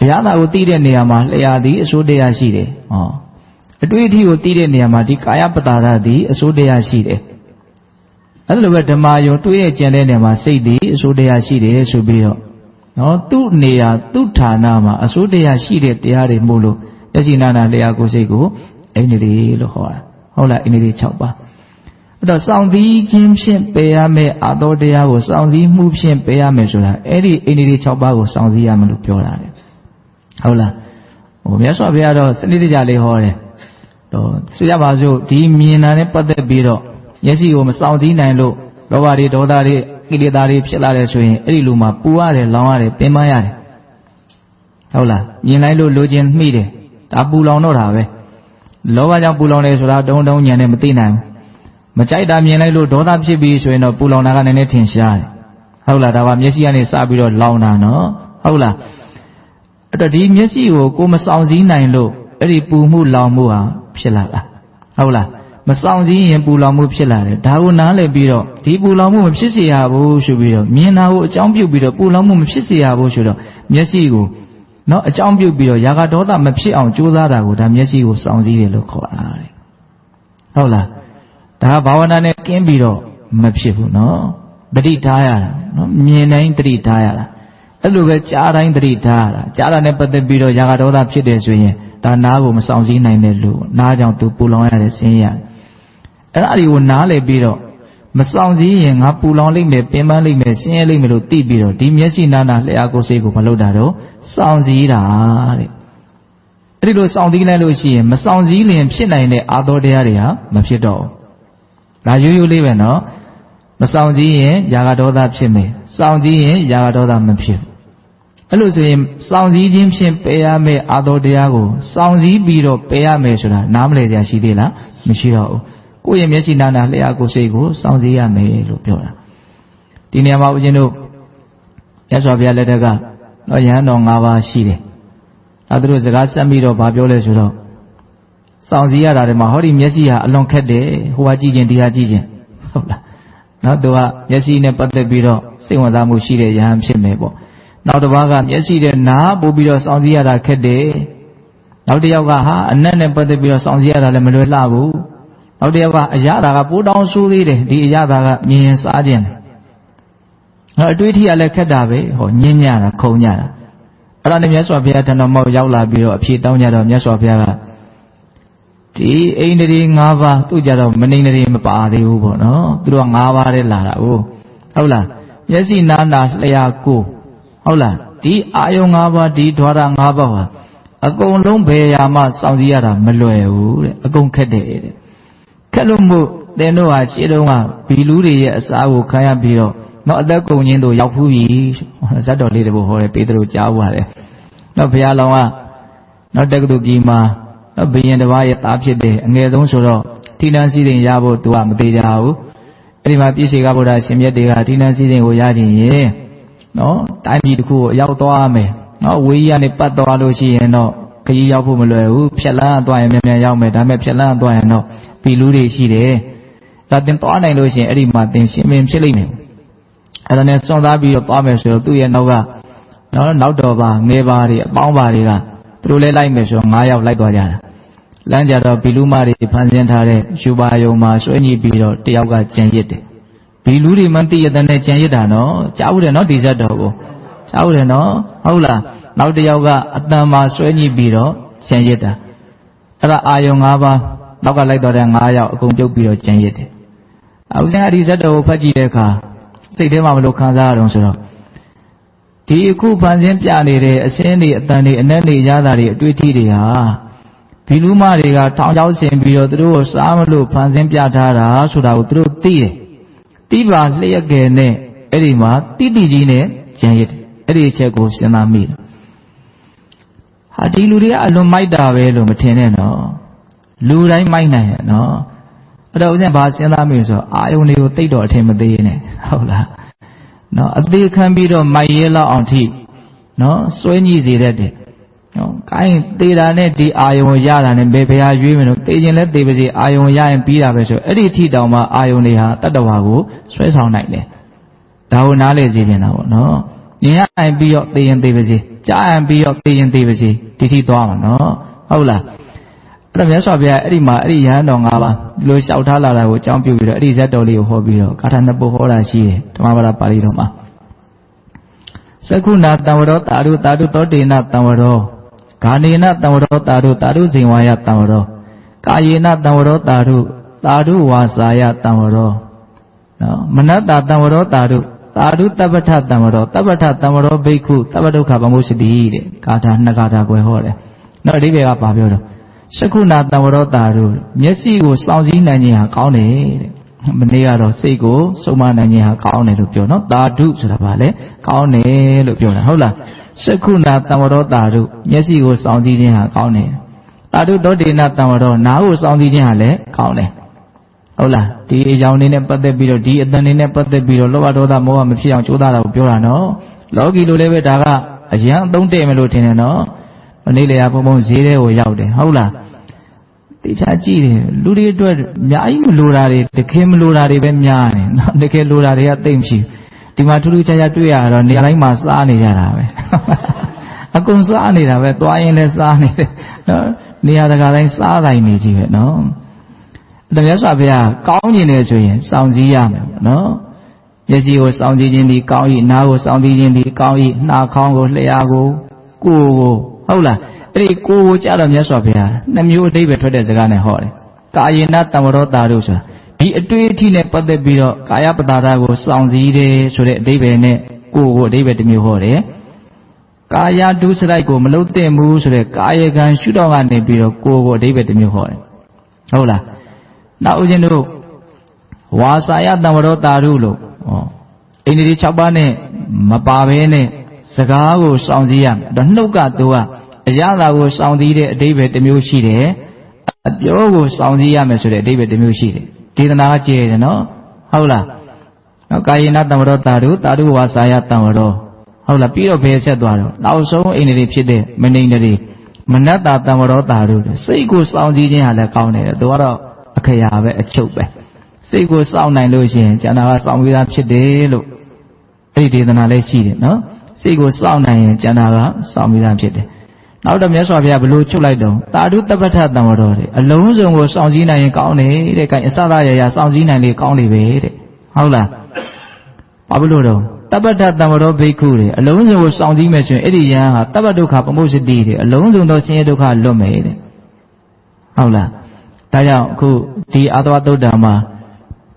အရာသာကိုသိတဲ့နေရာမှာလျှာသည်အစိုးတရားရှိတယ်ဟောအတွေ့အထိကိုသိတဲ့နေရာမှာဒီကာယပတာရသည်အစိုးတရားရှိတယ်အဲ့လိုပဲဓမ္မယုံတွေ့ရကြံတဲ့နေရာမှာစိတ်သည်အစိုးတရားရှိတယ်ဆိုပြီးတော့နော်သူ့နေရာသူ့ဌာနမှာအစိုးတရားရှိတဲ့တရားတွေမို့လို့ယသိနာနာလျှာကိုစိတ်ကိုအိန္ဒြေလို့ခေါ်တာဟုတ်လားအိန္ဒြေ6ပါးအဲ့တော့စောင့်စည်းခြင်းဖြင့်ပယ်ရမယ့်အာသောတရားကိုစောင့်စည်းမှုဖြင့်ပယ်ရမယ်ဆိုတာအဲ့ဒီအိန္ဒြေ6ပါးကိုစောင့်စည်းရမယ်လို့ပြောတာလေဟုတ်လားမြတ်စွာဘုရားတော့စနစ်တကျလေးဟောတယ်တော့ဆိုရပါစို့ဒီမြင်တာနဲ့ပတ်သက်ပြီးတော့မျက်စိကိုမစောင့်စည်းနိုင်လို့လောဘတွေဒေါသတွေကိလေသာတွေဖြစ်လာတယ်ဆိုရင်အဲ့ဒီလူမှာပူရတယ်လောင်ရတယ်ပင်ပန်းရတယ်ဟုတ်လားမြင်လိုက်လို့လိုချင်မိတယ်ဒါပူလောင်တော့တာပဲလောဘကြောင့်ပူလောင်တယ်ဆိုတာတုံတုံညံနဲ့မသိနိုင်ဘူးမကြိုက်တာမြင်လိုက်လို့ဒေါသဖြစ်ပြီးဆိုရင်တော့ပူလောင်တာကနည်းနည်းထင်ရှားတယ်ဟုတ်လားဒါကမျက်စိကနေစပြီးတော့လောင်တာနော်ဟုတ်လားအဲ့တော့ဒီမျက်စိကိုမစောင့်စည်းနိုင်လို့အဲ့ဒီပူမှုလောင်မှုဟာဖြစ်လာတာဟုတ်လားမစောင့်စည်းရင်ပူလောင်မှုဖြစ်လာတယ်ဒါကိုနားလည်ပြီးတော့ဒီပူလောင်မှုမဖြစ်စေရဘူးဆိုပြီးတော့မြင်တာကိုအကြောင်းပြုပြီးတော့ပူလောင်မှုမဖြစ်စေရဘူးဆိုတော့မျက်စိကိုနော်အကြောင်းပြုပြီးတော့ရာဂဒေါသမဖြစ်အောင်ကြိုးစားတာကိုဒါမျက်စိကိုစောင့်စည်းတယ်လို့ခေါ်တာတဲ့ဟုတ်လားဒါဘာဝနာနဲ့ကင်းပြီးတော့မဖြစ်ဘူးနော်တတိထားရတာနော်မြင်တိုင်းတတိထားရတာအဲ့လိုပဲကြားတိုင်းတတိထားရတာကြားတာနဲ့ပတ်သက်ပြီးတော့ရာဂဒေါသဖြစ်တယ်ဆိုရင်ဒါနားကိုမစောင့်စည်းနိုင်တဲ့လူနားကြောင့်သူပူလောင်ရတဲ့ဆင်းရဲ အဲ့ဒါတွေကိုနားလည်ပြီးတော့မဆောင်စည်းရင်ငါပူလောင်လိမ့်မယ်ပင်ပန်းလိမ့်မယ်ဆင်းရဲလိမ့်မယ်လို့သိပြီးတော့ဒီမျက်စိနာနာလျှာကိုယ်စိတ်ကိုမလုပ်တာတော့ဆောင်စည်းတာတဲ့အဲ့ဒီလိုဆောင်စည်းလိုက်လို့ရှိရင်မဆောင်စည်းလျင်ဖြစ်နိုင်တဲ့အာသောတရားတွေဟာမဖြစ်တော့ဘူးဒါရိုးရိုးလေးပဲနော်မဆောင်စည်းရင်ຢာကဒေါသဖြစ်မယ်ဆောင်စည်းရင်ຢာကဒေါသမဖြစ်အဲ့လိုဆိုရင်စောင့်စည်းခြင်းဖြင့်ပယ်ရမယ့်အာသောတရားကိုစောင့်စည်းပြီးတော့ပယ်ရမယ်ဆိုတာနားမလည်ကြရှိသေးလားမရှိတော့ဘူးကိုယ့်ရဲ့မျက်စိနာနာလျှာကိုယ်စိတ်ကိုစောင့်စည်းရမယ်လို့ပြောတာဒီနေရာမှာဦးဇင်းတို့မြတ်စွာဘုရားလက်ထက်ကနော်ယဟန်တော်၅ပါးရှိတယ်အဲသူတို့စကားဆက်ပြီးတော့ဗာပြောလဲဆိုတော့စောင့်စည်းရတာတွေမှာဟောဒီမျက်စိဟာအလွန်ခက်တယ်ဟိုဟာကြည့်ခြင်းဒီဟာကြည့်ခြင်းဟုတ်လားနော်သူကမျက်စိနဲ့ပတ်သက်ပြီးတော့စိတ်ဝင်စားမှုရှိတဲ့ယဟန်ဖြစ်မယ်ပေါ့နောက်တစ်ပါးကမျက်စိနဲ့နားပို့ပြီးတော့စောင့်စည်းရတာခက်တယ်နောက်တစ်ယောက်ကဟာအနက်နဲ့ပတ်သက်ပြီးတော့စောင့်စည်းရတာလည်းမလွယ်လှဘူးနောက်တစ်ယောက်ကအရသာကပိုးတောင်းဆိုးသေးတယ်ဒီအရသာကမြင်ရင်စားခြင်းတယ်အတွေးထီကလည်းခက်တာပဲဟောညင်းညတာခုံညတာအဲ့ဒါနဲ့မြတ်စွာဘုရားထံတော်မှာရောက်လာပြီးတော့အဖြေတောင်းကြတော့မြတ်စွာဘုရားကဒီအိန္ဒြေ၅ပါးသူ့ကြတော့မနိန္ဒြေမပါသေးဘူးပေါ့နော်သူတို့က၅ပါးတည်းလာတာဟုတ်လားမျက်စိနာနာလျှာကိုဟုတ်လားဒီအာယုံ၅ပါးဒီဓဝရ၅ပါးဟာအကုန်လုံးဘယ်ရာမှစောင့်စည်းရတာမလွယ်ဘူးတဲ့အကုန်ခက်တယ်တဲ့ခက်လို့မို့သင်တို့ဟာရှေ့တုန်းကဘီလူတွေရဲ့အစာကိုခံရပြီးတော့နော်အသက်ကုန်ခြင်းတို့ရောက်ဖူးပြီဇတ်တော်လေးတပုတ်ဟောတယ်ပေတရုကြားသွားတယ်နော်ဘုရားလောင်းကနော်တက္ကသိုလ်ကြီးမှာနော်ဘုရင်တစ်ပါးရဲ့သားဖြစ်တယ်အငယ်ဆုံးဆိုတော့ထိနှန်းစည်းစိမ်ရဖို့သူကမသေးကြဘူးအဲ့ဒီမှာပြည့်စေကဗုဒ္ဓရှင်မြတ်တွေကထိနှန်းစည်းစိမ်ကိုရခြင်းရင်နော်တိုင်းပြည်တစ်ခုကိုအရောက်သွားမယ်နော်ဝေးကြီးကနေပတ်သွားလို့ရှိရင်တော့ခရီးရောက်ဖို့မလွယ်ဘူးဖြက်လန်းသွားရင်မြန်မြန်ရောက်မယ်ဒါပေမဲ့ဖြက်လန်းသွားရင်တော့ဘီလူတွေရှိတယ်ဒါတင်သွားနိုင်လို့ရှိရင်အဲ့ဒီမှာတင်ရှင်ပင်ဖြစ်လိမ့်မယ်အဲ့ဒါနဲ့စွန့်သားပြီးတော့သွားမယ်ဆိုတော့သူ့ရဲ့နောက်ကနော်နောက်တော်ပါငယ်ပါတွေအပေါင်းပါတွေကသူတို့လည်းလိုက်မယ်ဆိုတော့9ယောက်လိုက်သွားကြတာလမ်းကြတော့ဘီလူမတွေဖန်ဆင်းထားတဲ့ယူပါယုံမှာဆွဲညှိပြီးတော့တယောက်ကကြံရစ်တယ်ဘီလူတွေမှသိရတဲ့ကြံရစ်တာနော်ကြားဦးတယ်နော်ဒီဇက်တော်ကိုကြားဦးတယ်နော်ဟုတ်လားနောက်တယောက်ကအတန်မှာဆွဲညှိပြီးတော့ကြံရစ်တာအဲ့ဒါအာယုံ၅ပါးနောက်ကလိုက်တော့တဲ့9ယောက်အကုန်ပြုတ်ပြီးတော့ကြံရစ်တယ်ဦးဇင်းအဒီဇက်တော်ကိုဖတ်ကြည့်တဲ့အခါစိတ်ထဲမှာမလို့ခံစားရတော့ဆိုတော့ဒီအခုဖန်ဆင်းပြနေတဲ့အစင်းတွေအတန်တွေအနက်တွေရတာတွေအတွေ့အထိတွေဟာဘီလူမတွေကထောင်ချောက်ဆင်ပြီးတော့သူတို့ကိုစားမလို့ဖန်ဆင်းပြထားတာဆိုတာကိုသူတို့သိတယ်တိပါလျက်ကယ်နဲ့အဲ့ဒီမှာတိတိကြီးနဲ့ကြံရစ်တယ်အဲ့ဒီအချက်ကိုစဉ်းစားမိတယ်ဟာဒီလူတွေကအလွန်မိုက်တာပဲလို့မထင်နဲ့နော်လူတိုင်းမိုက်နိုင်တယ်နော်အဲ့တော့ဦးဇင်းဘာစဉ်းစားမိဆိုအာယုန်တွေကိုတိတ်တော့အထင်မသေးနဲ့ဟုတ်လားနော်အသေးခံပြီးတော့မိုက်ရဲလောက်အောင်ထိနော်စွဲညှိစေတတ်တယ်နော်ကိုင်းသေးတာနဲ့ဒီအာယုံကိုရတာနဲ့ဘယ်ဖရာရွေးမလို့သေခြင်းလဲသေပါစေအာယုံရရင်ပြီးတာပဲဆိုအဲ့ဒီအထိတောင်မှအာယုံတွေဟာတတ္တဝါကိုဆွဲဆောင်နိုင်တယ်ဒါကိုနားလေစေချင်တာပေါ့နော်မြင်ရရင်ပြီးတော့သေရင်သေပါစေကြားရင်ပြီးတော့သေရင်သေပါစေဒီထိသွားမှာနော်ဟုတ်လားအဲ့တော့မြတ်စွာဘုရားအဲ့ဒီမှာအဲ့ဒီယဟန်တော်၅ပါးဒီလိုလျှောက်ထားလာတာကိုအကြောင်းပြုပြီးတော့အဲ့ဒီဇတ်တော်လေးကိုဟောပြီးတော့ကာထာနှစ်ပုဒ်ဟောတာရှိတယ်ဓမ္မပါဠိပါဠိတော်မှာသက္ခုနာတံဝရောတာရုတာရုသောတေနတံဝရောဂာနေနတံဝရောတာရုတာရုဇိဝါယတံဝရောကာယေနတံဝရောတာရုဝါစာယတံဝရောနော်မနတ္တတံဝရောတာရုတပ္ပထတံဝရောတပ္ပထတံဝရောဘိက္ခုတပ္ပဒုက္ခဗမုစ္စတိတဲ့ကာထာနှစ်ကာထာကွယ်ဟောတယ်နော်အဓိပ္ပာယ်ကဘာပြောတော့သက္ခုနာတံဝရောတာရုမျက်စိကိုစောင့်စည်းနိုင်ခြင်းဟာကောင်းတယ်တဲ့မနေ့ကတော့စိတ်ကိုစုံမနိုင်ခြင်းဟာကောင်းတယ်လို့ပြောနော်တာဓုဆိုတာဗာလဲကောင်းတယ်လို့ပြောတာဟုတ်လားသက္ခုနာတံဝရောတာရုမျက်စိကိုစောင့်စည်းခြင်းဟာကောင်းတယ်တာဓုတောဒေနတံဝရောနားကိုစောင့်စည်းခြင်းဟာလည်းကောင်းတယ်ဟုတ်လားဒီအကြောင်းလေးနဲ့ပတ်သက်ပြီးတော့ဒီအတန်လေးနဲ့ပတ်သက်ပြီးတော့လောဘဒေါသမောဟမဖြစ်အောင်ကြိုးစားတာကိုပြောတာနော်လောကီလိုလည်းပဲဒါကအရန်အသုံးတည့်မလို့ထင်တယ်နော်မနေ့လေဘုံဘုံဈေးထဲကိုရောက်တယ်ဟုတ်လားတေချာကြည့်တယ်လူတွေအတွက်အများကြီးမလိုတာတွေတကယ်မလိုတာတွေပဲများတယ်နော်တကယ်လိုတာတွေကသိမ့်မရှိဒီမှာထူးထူးခြားခြားတွေ့ရတော့နေရာတိုင်းမှာစားနေကြတာပဲအကုန်စားနေတာပဲသွားရင်လည်းစားနေတယ်နော်နေရာတကာတိုင်းစားတိုင်းနေကြည့်ပဲနော်အဲ့ဒါမြတ်စွာဘုရားကောင်းကျင်တယ်ဆိုရင်စောင့်စည်းရမယ်ပေါ့နော်မျက်စိကိုစောင့်စည်းခြင်းဒီကောင်း၏နားကိုစောင့်စည်းခြင်းဒီကောင်း၏နှာခေါင်းကိုလျှာကိုကိုယ်ကိုဟုတ်လားအဲ့ဒီကိုယ်ကိုကြတော့မြတ်စွာဘုရားနှစ်မျိုးအဓိပ္ပာယ်ထွက်တဲ့စကားနဲ့ဟောတယ်ကာယေနတံဝရောတာရုဆိုတာ ဒီအတွေ့အထိနဲ့ပတ်သက်ပြီးတော့ကာယပတာရကိုစောင့်စည်းတယ်ဆိုတဲ့အဓိပ္ပာယ်နဲ့ကိုယ်အဓိပ္ပာယ်တစ်မျိုးဟောတယ်ကာယဒုစရိုက်ကိုမလုပ်သင့်ဘူးဆိုတဲ့ကာယကံရှုတော့ကနေပြီးတော့ကိုယ်အဓိပ္ပာယ်တစ်မျိုးဟောတယ်ဟုတ်လားနောက်ဦးဇင်းတို့ဝါစာယတံဝရောတာရုလို့အိန္ဒိ6ပါးနဲ့မပါဘဲနဲ့စကားကိုစောင့်စည်းရမယ်တော့နှုတ်ကသူကအရာသာကိုစောင့်စည်းတဲ့အဓိပ္ပာယ်တစ်မျိုးရှိတယ်အပြောကိုစောင့်စည်းရမယ်ဆိုတဲ့အဓိပ္ပာယ်တစ်မျိုးရှိတယ်ဒေသနာကကြည့်ရတယ်နော်ဟုတ်လားနော်ကာယေနတံဝရောတာရုဝါစာယတံဝရောဟုတ်လားပြီးတော့ဘယ်ဆက်သွားတော့နောက်ဆုံးအိန္ဒိဖြစ်တဲ့မနိန္ဒိမနတ္တတံဝရောတာရုစိတ်ကိုစောင့်စည်းခြင်းဟာလည်းကောင်းတယ်သူကတော့အခရာပဲအချုပ်ပဲစိတ်ကိုစောင့်နိုင်လို့ရှိရင်ကျန်တာကစောင့်ပြီးသားဖြစ်တယ်လို့အဲ့ဒီဒေသနာလည်းရှိတယ်နော်စိတ်ကိုစောင့်နိုင်ရင်ကျန်တာကစောင့်ပြီးသားဖြစ်တယ်နောက်တော့မြတ်စွာဘုရားဘလို့ချုပ်လိုက်တော့တာဓုတပ္ပထတံဝရောတဲ့အလုံးစုံကိုစောင့်စည်းနိုင်ရင်ကောင်းတယ်တဲ့။ကဲအစသာရရစောင့်စည်းနိုင်လေကောင်းလေပဲတဲ့။ဟုတ်လား။ဘာလို့တော့တပ္ပထတံဝရောဘိက္ခုတဲ့အလုံးစုံကိုစောင့်စည်းမယ်ဆိုရင်အဲ့ဒီယဟန်ဟာတပ္ပဒုက္ခပမုစ္စတိတဲ့အလုံးစုံသောဆင်းရဲဒုက္ခလွတ်မယ်တဲ့။ဟုတ်လား။ဒါကြောင့်အခုဒီအာသဝတုဒ္ဓံမှာ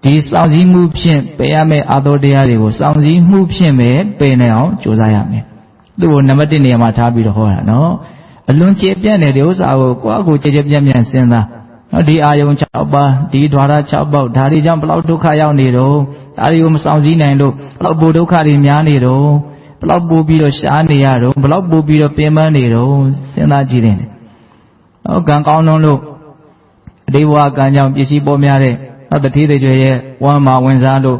ဒီစောင့်စည်းမှုဖြင့်ပယ်ရမယ့်အာသောတရားတွေကိုစောင့်စည်းမှုဖြင့်ပဲပယ်နိုင်အောင်ကြိုးစားရမယ်။သူ့ကိုနံပါတ်1နေရာမှာထားပြီးတော့ဟောတာနော်။အလွန်ကျေပြန့်တဲ့ဒီဥစ္စာကိုကိုယ့်အကိုကျေပြန့်စဉ်းစားနော်ဒီအာယုံ6ပါးဒီဓဝါရ6ပေါက်ဒါတွေကြောင့်ဘလောက်ဒုက္ခရောက်နေတော့ဒါတွေကိုမဆောင်စည်းနိုင်လို့ဘလောက်ပိုဒုက္ခတွေများနေတော့ဘလောက်ပိုပြီးတော့ရှားနေရတော့ဘလောက်ပိုပြီးတော့ပင်ပန်းနေတော့စဉ်းစားကြည့်တယ်နော်ကံကောင်းလို့အတိဘဝကံကြောင့်ပစ္စည်းပေါ်များတဲ့နောက်တတိတွေရဲ့ဝမ်းမာဝင်စားလို့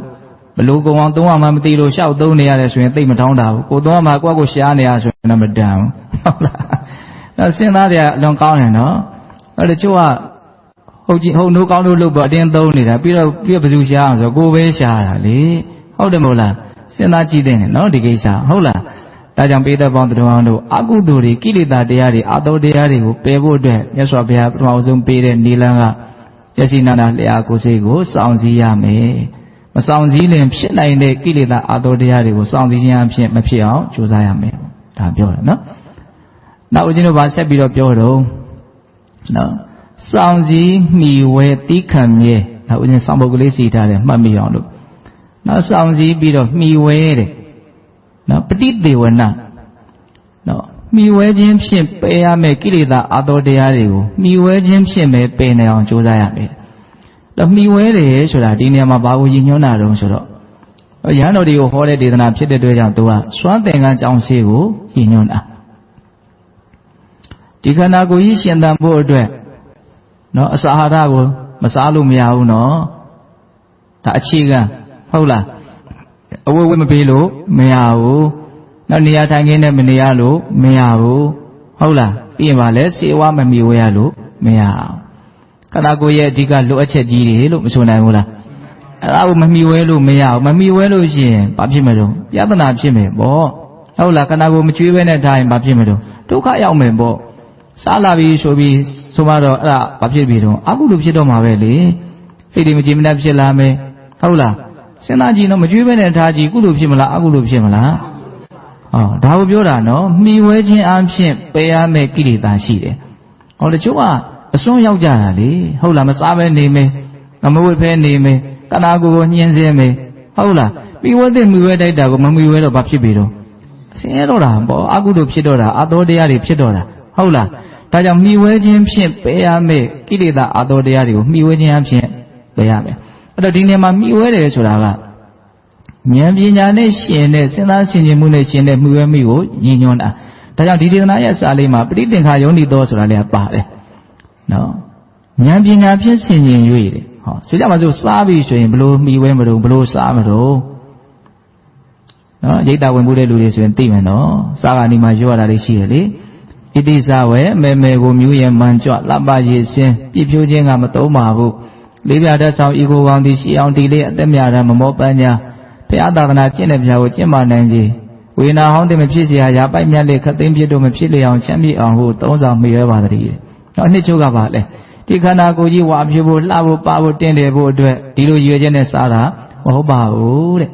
ဘလို့ကုံအောင်သုံးရမှမသိလို့ရှောက်သုံးနေရတယ်ဆိုရင်သိမထောင်းတာဘူးကိုသုံးရမှကိုယ့်ကိုရှားနေရဆိုရင်တော့မတန်ဘူးဟုတ်လားအဲစဉ်းစားကြအလွန်ကောင်းတယ်နော်အဲတချို့ကဟုတ်နိုးကောင်းလို့လုပ်တော့အတင်းသုံးနေတာပြီးတော့ဘယ်သူရှားအောင်ဆိုကိုပဲရှားတာလေဟုတ်တယ်မဟုတ်လားစဉ်းစားကြည့်တဲ့နော်ဒီကိစ္စဟုတ်လားဒါကြောင့်ပေသက်ပေါင်းတော်တို့အကုသိုလ်တွေကိလေသာတရားတွေအသောတရားတွေကိုပယ်ဖို့အတွက်မြတ်စွာဘုရားပထမဆုံးပေးတဲ့နိလန်းကယစီနာနာလျာကိုယ်စိတ်ကိုစောင့်စည်းရမယ်မစောင့်စည်းရင်ဖြစ်နိုင်တဲ့ကိလေသာအသောတရားတွေကိုစောင့်စည်းခြင်းအဖြစ်မဖြစ်အောင်ကြိုးစားရမယ်ဒါပြောတယ်နော်နောက်ဦးဇင်းတို့ဗာဆက်ပြီးတော့ပြောတော့နော်စောင့်စည်းမိဝဲတိခံမြဲနောက်ဦးဇင်းစောင့်ပုဒ်ကလေးစီထားတယ်မှတ်မိအောင်လို့နောက်စောင့်စည်းပြီးတော့မိဝဲတဲ့နော်ပဋိသေဝနာနော်မိဝဲခြင်းဖြင့်ပယ်ရမယ့်ကိလေသာအသောတရားတွေကိုမိဝဲခြင်းဖြင့်ပဲပယ်နိုင်အောင်ကြိုးစားရမယ်တော့မိဝဲတယ်ဆိုတာဒီနေရာမှာဘာကိုရည်ညွှန်းတာတုံးဆိုတော့ရဟန်းတော်တွေကိုဟောတဲ့ဒေသနာဖြစ်တဲ့အတွက်ကြောင့်သူကစွမ်းသင်္ကန်းကြောင့်ရှိကိုရည်ညွှန်းတာဒီခန္ဓာကိုယ်ကြီးရှင်သန်ဖို့အတွက်နော်အစာအာဟာရကိုမစားလို့မရဘူးနော်ဒါအခြေခံဟုတ်လားအဝတ်ဝတ်မပေးလို့မရဘူးနောက်နေရာထိုင်ခင်းနဲ့မနေရလို့မရဘူးဟုတ်လားပြီးရင်ဗာလဲစေဝါမမီဝဲရလို့မရအောင်ခန္ဓာကိုယ်ရဲ့အဓိကလိုအပ်ချက်ကြီးတွေလို့မဆိုနိုင်ဘူးလားအဲ့ဒါကိုမမီဝဲလို့မရဘူးမမီဝဲလို့ရှိရင်ဘာဖြစ်မလို့ပြဿနာဖြစ်မယ်ပေါ့ဟုတ်လားခန္ဓာကိုယ်မကျွေးဘဲနဲ့ထားရင်ဘာဖြစ်မလို့ဒုက္ခရောက်မယ်ပေါ့စားလာပြီဆိုပြီးဆိုမှတော့အဲ့ဒါဘာဖြစ်ပြီတော့အကုသိုလ်ဖြစ်တော့မှာပဲလေစိတ်တွေမကြည်မနှက်ဖြစ်လာမယ်ဟုတ်လားစဉ်းစားကြည့်တော့မကြွေးပဲနဲ့ထားကြည့်ကုသိုလ်ဖြစ်မလားအကုသိုလ်ဖြစ်မလားဒါကိုပြောတာနော်မှီဝဲခြင်းအဖြစ်ပယ်ရမယ့်ကိလေသာရှိတယ်ဟောတချို့ကအစွန်းရောက်ကြတာလေဟုတ်လားမစားပဲနေမယ်မဝတ်ဖဲနေမယ်တဏှာကိုညှင်းဆင်းမယ်ဟုတ်လားမှီဝဲတဲ့မှီဝဲတိုက်တာကိုမမှီဝဲတော့ဘာဖြစ်ပြီတော့ဆင်းရဲတော့တာပေါ့အကုသိုလ်ဖြစ်တော့တာအသောတရားတွေဖြစ်တော့တာဟုတ်လားဒါကြောင့်မှီဝဲခြင်းဖြင့်ပယ်ရမယ့်ကိလေသာအသောတရားတွေကိုမှီဝဲခြင်းအဖြစ်ပယ်ရမယ်အဲ့တော့ဒီနေရာမှာမှီဝဲတယ်ဆိုတာကဉာဏ်ပညာနဲ့ရှင်တဲ့စဉ်းစားဆင်ခြင်မှုနဲ့ရှင်တဲ့မှီဝဲမိကိုရည်ညွှန်းတာဒါကြောင့်ဒီဒေသနာရဲ့စာလေးမှာပဋိသင်္ခါယောနိသောဆိုတာလည်းပါတယ်နော်ဉာဏ်ပညာဖြင့်ဆင်ခြင်၍တဲ့ဟောဆိုကြပါစို့စားပြီဆိုရင်ဘလို့မှီဝဲမလို့ဘလို့စားမလို့နော်ရိတ်တာဝင်မှုတဲ့လူတွေဆိုရင်သိမယ်နော်စားကနေမှရွတ်ရတာလေးရှိရလေဣတိဇဝေမေမေကိုမြူးရဲ့မှန်ကြွလပ္ပရည်စင်းပြည့်ဖြိုးခြင်းကမသုံးပါဘူးလေးပြတတ်ဆောင်ဤကိုကောင်းသည်ရှိအောင်ဒီလေးအသက်မြရမမောပန်းညာဘုရားသာသနာကျင့်တဲ့ဘုရားကိုကျင့်မာနိုင်စေဝေနာဟောင်းတဲ့မဖြစ်เสียရာပိုက်မြတ်လေးခသိမ်းပြတို့မဖြစ်လေအောင်ချမ်းမြေ့အောင်ဟုသုံးဆောင်မိရဲပါတည်းနော်နှစ်ချုပ်ကပါလေဒီခန္ဓာကိုယ်ကြီးဝါဖြိုးဖို့လှဖို့ပါဖို့တင့်တယ်ဖို့အတွက်ဒီလိုရည်ရွယ်ချက်နဲ့စားတာမဟုတ်ပါဘူးတဲ့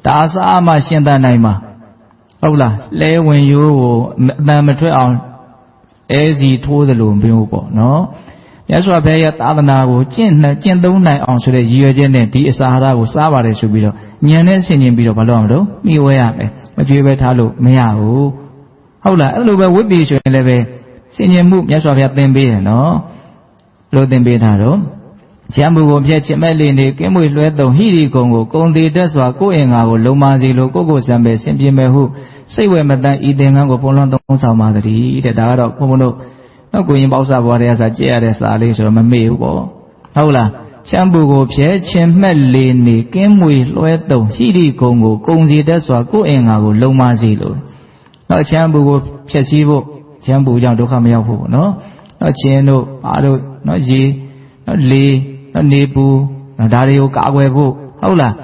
ဒါစားမှရှင်းတတ်နိုင်မှာဟုတ်လားလဲဝင်ရိုးကိုအတန်မထွက်အောင်အဲစီထိုးသလိုမျိုးပေါ့နော် မြတ်စွာဘုရားရဲ့သာသနာကိုကျင့်သုံးနိုင်အောင်ဆိုတဲ့ရည်ရွယ်ချက်နဲ့ဒီအစာဟာရကိုစားပါတယ်ဆိုပြီးတော့ဉာဏ်နဲ့ဆင်ခြင်ပြီးတော့မလုပ်အောင်လို့မှီဝဲရမယ်မကြွေးပဲထားလို့မရဘူးဟုတ်လားအဲ့လိုပဲဝိပ္ပိဆိုရင်လည်းပဲဆင်ခြင်မှုမြတ်စွာဘုရားသင်ပေးတယ်နော်လို့သင်ပေးထားတော့ချမ်းမှုကိုဖြည့်ချင်မဲ့လေးနေကင်းမွေလွှဲသုံးဟိရိကုံကိုကုံသေးတတ်စွာကိုယ်အင်္ဂါကိုလုံမာစီလိုကိုယ်စံပဲဆင်ပြေမဲ့ဟုစိတ်ဝဲမတန်ဤသင်္ကန်းကိုဘုံလုံးသုံးဆောင်ပါသတည်းတဲ့ဒါကတော့ဘုံတို့နော်ကိုရင်ပေါက်စားဘွားတွေကစားကြည့်ရတဲ့စာလေးဆိုတော့မမေ့ဘူးပေါ့ဟုတ်လားချမ်းမှုကိုဖြည့်ချင်မဲ့လေးနေကင်းမွေလွှဲသုံးဟိရိကုံကိုကုံစီတတ်စွာကိုယ်အင်္ဂါကိုလုံမာစီလိုနော်ချမ်းမှုကိုဖြည့်စည်းဖို့ချမ်းမှုကြောင့်ဒုက္ခမရောက်ဖို့နော်နော်ချင်းတို့အားတို့နော်ရေနော်လေနော်နေပူနော်ဒါတွေကိုကာကွယ်ဖို့ဟုတ်လား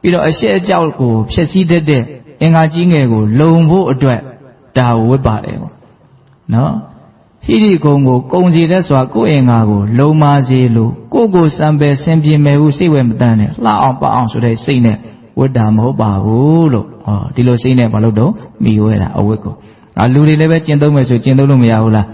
ပြီးတော့အရှက်အကြောက်ကိုဖြည့်စည်းတတ်တဲ့အင်္ဂါကြီးငယ်ကိုလုံဖို့အတွက်ဒါဝတ်ပါတယ်ပေါ့နော်ဟိရိကုံကိုကုံစီတဲ့စွာကိုယ်အင်္ဂါကိုလုံမာစေလို့ကိုစံပယ်ဆင်ပြေမယ်ဟုစိတ်ဝဲမတန်းနဲ့လှအောင်ပအောင်ဆိုတဲ့စိတ်နဲ့ဝတ်တာမဟုတ်ပါဘူးလို့ဒီလိုစိတ်နဲ့မလုပ်တော့မိဝဲတာအဝတ်ကိုလူတွေလည်းပဲကျင့်သုံးမယ်ဆိုကျင့်သုံးလို့မရဘူးလာ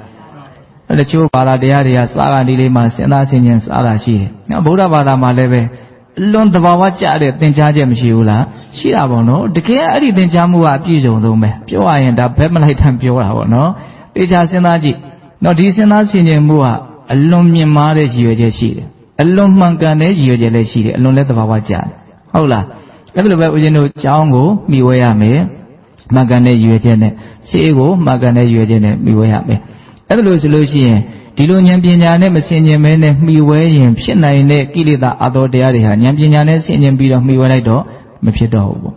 းတချို့ဘာသာတရားတွေကစားကန်ဒီလေးမှာစဉ်းစားခြင်းချင်းစားတာရှိတယ်နော်ဗုဒ္ဓဘာသာမှာလည်းပဲအလွန်သဘာဝကျတဲ့သင်ကြားချက်မရှိဘူးလားရှိတာပေါ့နော်တကယ်အဲ့ဒီသင်ကြားမှုကအပြည့်စုံဆုံးပဲပြောရရင်ဒါဘက်မလိုက်ထံပြောတာပေါ့နော်တေချာစဉ်းစားကြည့်နော်ဒီစဉ်းစားခြင်းချင်းမှုကအလွန်မြင့်မားတဲ့ရည်ရွယ်ချက်ရှိတယ်အလွန်မှန်ကန်တဲ့ရည်ရွယ်ချက်လည်းရှိတယ်အလွန်လည်းသဘာဝကျတယ်ဟုတ်လားအဲ့လိုပဲဦးဇင်းတို့ကျောင်းကိုမိဝဲရမယ်မှန်ကန်တဲ့ရည်ရွယ်ချက်နဲ့စိတ်ကိုမှန်ကန်တဲ့ရည်ရွယ်ချက်နဲ့မိဝဲရမယ်အဲ့လိုဆိုလို့ရှိရင်ဒီလိုဉာဏ်ပညာနဲ့မဆင်ခြင်မဲနဲ့မှီဝဲရင်ဖြစ်နိုင်တဲ့ကိလေသာအတော်တရားတွေဟာဉာဏ်ပညာနဲ့ဆင်ခြင်ပြီးတော့မှီဝဲလိုက်တော့မဖြစ်တော့ဘူးပေါ့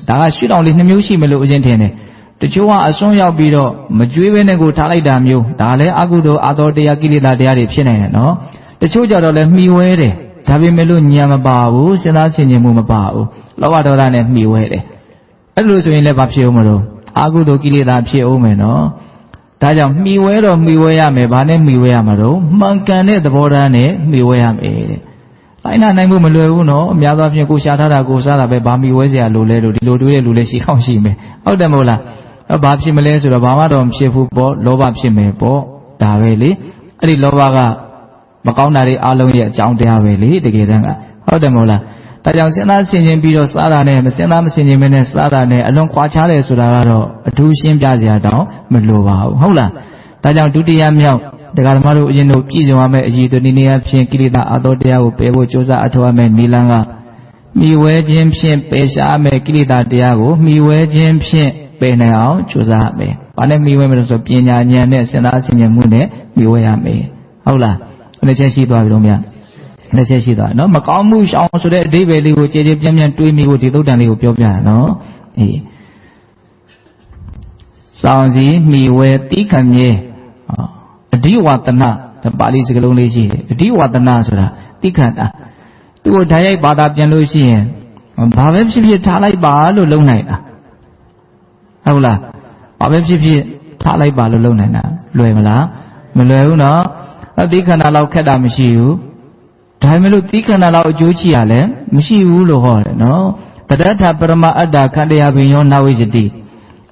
ဒါကရှုထောင့်လေး2မျိုးရှိမလို့အရင်ထင်တယ်တချို့ကအစွန်းရောက်ပြီးတော့မကြွေးဘဲနဲ့ကိုထားလိုက်တာမျိုးဒါလည်းအကုသိုလ်အတော်တရားကိလေသာတရားတွေဖြစ်နိုင်တယ်နော်တချို့ကြတော့လည်းမှီဝဲတယ်ဒါပေမဲ့လို့ဉာဏ်မပါဘူးစဉ်းစားဆင်ခြင်မှုမပါဘူးလောဘဒေါသနဲ့မှီဝဲတယ်အဲ့လိုဆိုရင်လည်းဘာဖြစ်ဦးမလို့အကုသိုလ်ကိလေသာဖြစ်ဦးမယ်နော်ဒါကြောင့်မှီဝဲတော့မှီဝဲရမယ်ဘာနဲ့မှီဝဲရမှာတော့မှန်ကန်တဲ့သဘောထားနဲ့မှီဝဲရမယ်တဲ့လိုက်နာနိုင်မှုမလွယ်ဘူးနော်အများသောအားဖြင့်ကိုရှားထားတာကိုစားတာပဲဘာမှီဝဲစရာလိုလဲလို့ဒီလိုတွေးတဲ့လူလည်းရှိအောင်ရှိမယ်ဟုတ်တယ်မဟုတ်လားဘာဖြစ်မလဲဆိုတော့ဘာမှတော့မဖြစ်ဘူးပေါ့လောဘဖြစ်မယ်ပေါ့ဒါပဲလေအဲ့ဒီလောဘကမကောင်းတာတွေအလုံးရဲ့အကြောင်းတရားပဲလေတကယ်တမ်းကဟုတ်တယ်မဟုတ်လားဒါကြောင့်စဉ်းစားဆင်ခြင်ပြီးတော့စားတာနဲ့မစဉ်းစားမဆင်ခြင်မနဲ့စားတာနဲ့အလွန်ခွာခြားတယ်ဆိုတာကတော့အထူးရှင်းပြစရာတောင်မလိုပါဘူးဟုတ်လားဒါကြောင့်ဒုတိယမြောက်တရားဓမ္မတို့အရင်တို့ပြည့်စုံရမယ့်အရေးတို့ဒီနေရာဖြင့်ကိလေသာအသောတရားကိုပယ်ဖို့ကြိုးစားအထောက်အမဲ့နိလန်းကမိဝဲခြင်းဖြင့်ပယ်ရှားမဲ့ကိလေသာတရားကိုမိဝဲခြင်းဖြင့်ပယ်နိုင်အောင်ကြိုးစားရမယ်။ဘာနဲ့မိဝဲမလို့ဆိုပညာဉာဏ်နဲ့စဉ်းစားဆင်ခြင်မှုနဲ့မိဝဲရမယ်။ဟုတ်လား။ဘယ်နှချက်ရှိသွားပြီလို့များ။နှစ်ချက်ရှိသွားနော်မကောင်းမှုရှောင်ဆိုတဲ့အဓိပ္ပာယ်လေးကိုကြည်ကြည်ပြန့်ပြန့်တွေးမိဖို့ဒီသုတ်တန်လေးကိုပြောပြရနော်အေးစောင့်စီမိဝဲတိခမြဲအဓိဝတနာဒါပါဠိစကားလုံးလေးရှိတယ်အဓိဝတနာဆိုတာတိခန္တာသူ့ကိုဓာတ်ရိုက်ဘာသာပြန်လို့ရှိရင်ဘာပဲဖြစ်ဖြစ်ထားလိုက်ပါလို့လုံနိုင်တာဟုတ်လားဘာပဲဖြစ်ဖြစ်ထားလိုက်ပါလို့လုံနိုင်တာလွယ်မလားမလွယ်ဘူးနော်အတိခန္တာလောက်ခက်တာမရှိဘူးဒါမှမဟုတ်သီးခန္ဓာလောက်အကျိုးချရလဲမရှိဘူးလို့ဟောတယ်နော်ပတ္ထပရမအတ္တခန္ဓာပင်ယောနာဝိဇတိ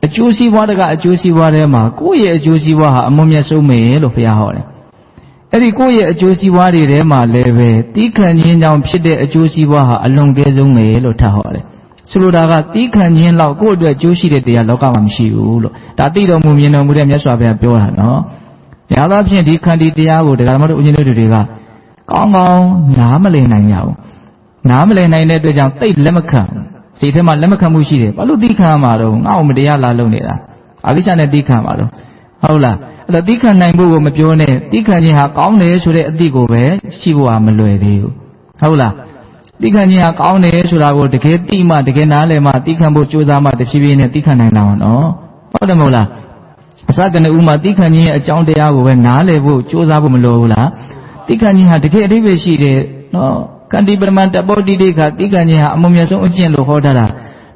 အကျိုးစီးပွားတကအကျိုးစီးပွားထဲမှာကိုယ့်ရဲ့အကျိုးစီးပွားဟာအမွန်မြတ်ဆုံးပဲလို့ဘုရားဟောတယ်အဲ့ဒီကိုယ့်ရဲ့အကျိုးစီးပွားတွေထဲမှာလည်းပဲသီးခံခြင်းကြောင့်ဖြစ်တဲ့အကျိုးစီးပွားဟာအလွန်ကဲဆုံးပဲလို့ထပ်ဟောတယ်ဆိုလိုတာကသီးခံခြင်းလောက်ကိုယ့်အတွက်အကျိုးရှိတဲ့တရားလောကမှာမရှိဘူးလို့ဒါသိတော်မူမြင်တော်မူတဲ့မြတ်စွာဘုရားပြောတာနော်ညာသောဖြင့်ဒီခန္တီတရားကိုတရားဓမ္မတို့ဦးဇင်းတို့တွေကကောင်းကောင်းနားမလည်နိုင်ကြဘူးနားမလည်နိုင်တဲ့အတွက်ကြောင့်သိလက်မခံစိတ်ထဲမှာလက်မခံမှုရှိတယ်ဘာလို့သိခံမှာတော့ငါ့ကိုမတရားလာလုပ်နေတာအကိစ္စနဲ့သိခံမှာတော့ဟုတ်လားအဲ့တော့သိခံနိုင်ဖို့ကိုမပြောနဲ့သိခံခြင်းဟာကောင်းတယ်ဆိုတဲ့အသည့်ကိုပဲရှိဖို့ဟာမလွယ်သေးဘူးဟုတ်လားသိခံခြင်းဟာကောင်းတယ်ဆိုတာကိုတကယ်သိမှတကယ်နားလည်မှသိခံဖို့ကြိုးစားမှတဖြည်းဖြည်းနဲ့သိခံနိုင်လာမှာနော်ဟုတ်တယ်မဟုတ်လားအစကနေဥမာသိခံခြင်းရဲ့အကြောင်းတရားကိုပဲနားလည်ဖို့ကြိုးစားဖို့မလိုဘူးလားတိက္ခဏကြီးဟာတကယ်အဓိပ္ပာယ်ရှိတယ်နော်ကန္တိပရမတ္တဘောတိတိခတိက္ခဏကြီးဟာအမှုမြတ်ဆုံးအကျင့်လို့ဟောထားတာ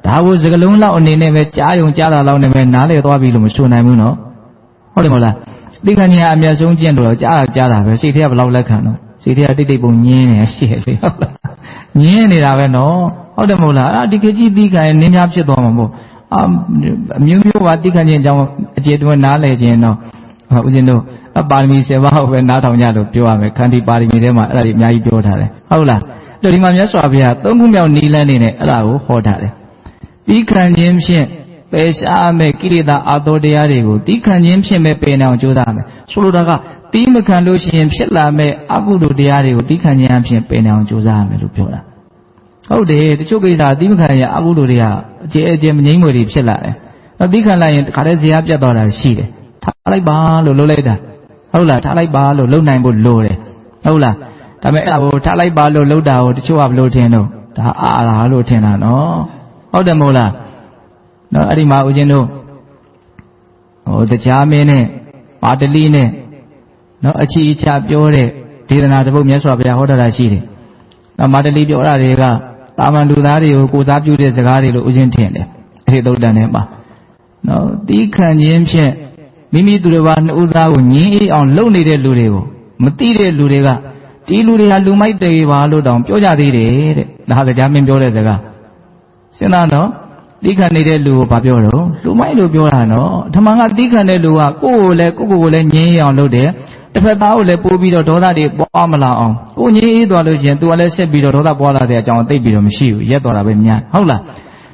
ဒါကိုစကလုံးလောက်အနေနဲ့ပဲကြားယုံကြားတာလောက်နဲ့ပဲနားလည်သွားပြီလို့မဆိုနိုင်ဘူးနော်ဟုတ်တယ်မဟုတ်လားတိက္ခဏကြီးဟာအမြတ်ဆုံးကျင့်လို့ကြားတာပဲစိတ်ထဲကဘယ်လောက်လက်ခံတော့စိတ်ထဲကတိတ်တိတ်ပုံညင်းနေရှိတယ်လေဟုတ်လားညင်းနေတာပဲနော်ဟုတ်တယ်မဟုတ်လားအဲ့ဒီခေတ်ကြီးတိက္ခဏနင်းများဖြစ်သွားမှာမို့အမျိုးမျိုးကတိက္ခဏကြီးအကြောင်းအခြေတွဲနားလည်ခြင်းတော့ ဦးဇင်းတို့ပါရမီ7ပါးပဲနားထောင်ကြလို့ပြောရမယ်ခန္တီပါရမီထဲမှာအဲ့ဒါတွေအများကြီးပြောထားတယ်ဟုတ်လားဒီမှာမြတ်စွာဘုရား3ခုမြောက်နီလန်းနေနဲ့အဲ့ဒါကိုဟောထားတယ်တီးခံခြင်းဖြင့်ပယ်ရှားမဲ့ကိလေသာအာသောတရားတွေကိုတီးခံခြင်းဖြင့်ပဲပယ်နိုင်အောင်ကြိုးစားမယ်ဆိုလိုတာကတီးမခံလို့ရှိရင်ဖြစ်လာမဲ့အကုသိုလ်တရားတွေကိုတီးခံခြင်းအဖြစ်ပယ်နိုင်အောင်ကြိုးစားရမယ်လို့ပြောတာဟုတ်တယ်တချို့ကိစ္စတီးမခံရင်အကုသိုလ်တွေကအကျဲအကျဲမငြိမ့်မွေတွေဖြစ်လာတယ်နောက်တီးခံလိုက်ရင်တခါတည်းဇေယျပြတ်သွားတာရှိတယ်ထားလိုက်ပါလို့လုပ်လိုက်တာဟုတ်လားထားလိုက်ပါလို့လုပ်နိုင်ဖို့လိုတယ်ဟုတ်လားဒါပေမဲ့အဲ့ဒါကိုထားလိုက်ပါလို့လုပ်တာကိုတချို့ကဘယ်လိုထင်တော့ဒါအာရာလို့ထင်တာနော်ဟုတ်တယ်မဟုတ်လားနော်အဲ့ဒီမှာဦးဇင်းတို့တရားမင်းနဲ့ပါတလိနဲ့နော်အချီအချပြောတဲ့ဒေသနာတစ်ပုဒ်မြတ်စွာဘုရားဟောတာရှိတယ်နော်မာတလိပြောတာတွေကတာမန်လူသားတွေကိုကိုစားပြုတဲ့စကားတွေလို့ဦးဇင်းထင်တယ်အဲ့ဒီသုတ်တန်ထဲမှာနော်တီးခံခြင်းဖြင့်မိမိသူတစ်ပါးနှစ်ဦးသားကိုငြင်းအေးအောင်လုပ်နေတဲ့လူတွေကိုမသိတဲ့လူတွေကဒီလူတွေဟာလူမိုက်တွေပါလို့တောင်ပြောကြသေးတယ်တဲ့ဒါဟာတရားမင်းပြောတဲ့စကားစဉ်းစားနော်တီးခံနေတဲ့လူကိုဘာပြောတော့လူမိုက်လို့ပြောတာနော်ဓမ္မကတီးခံတဲ့လူကကိုယ့်ကိုယ်လည်းငြင်းအေးအောင်လုပ်တယ်တစ်ဖက်သားကိုလည်းပိုးပြီးတော့ဒေါသတွေပွားမလာအောင်ကိုငြင်းအေးသွားလို့ရှိရင် तू ကလည်းဆက်ပြီးတော့ဒေါသပွားလာတဲ့အကြောင်းသိပြီးတော့မရှိဘူးရက်သွားတာပဲများဟုတ်လား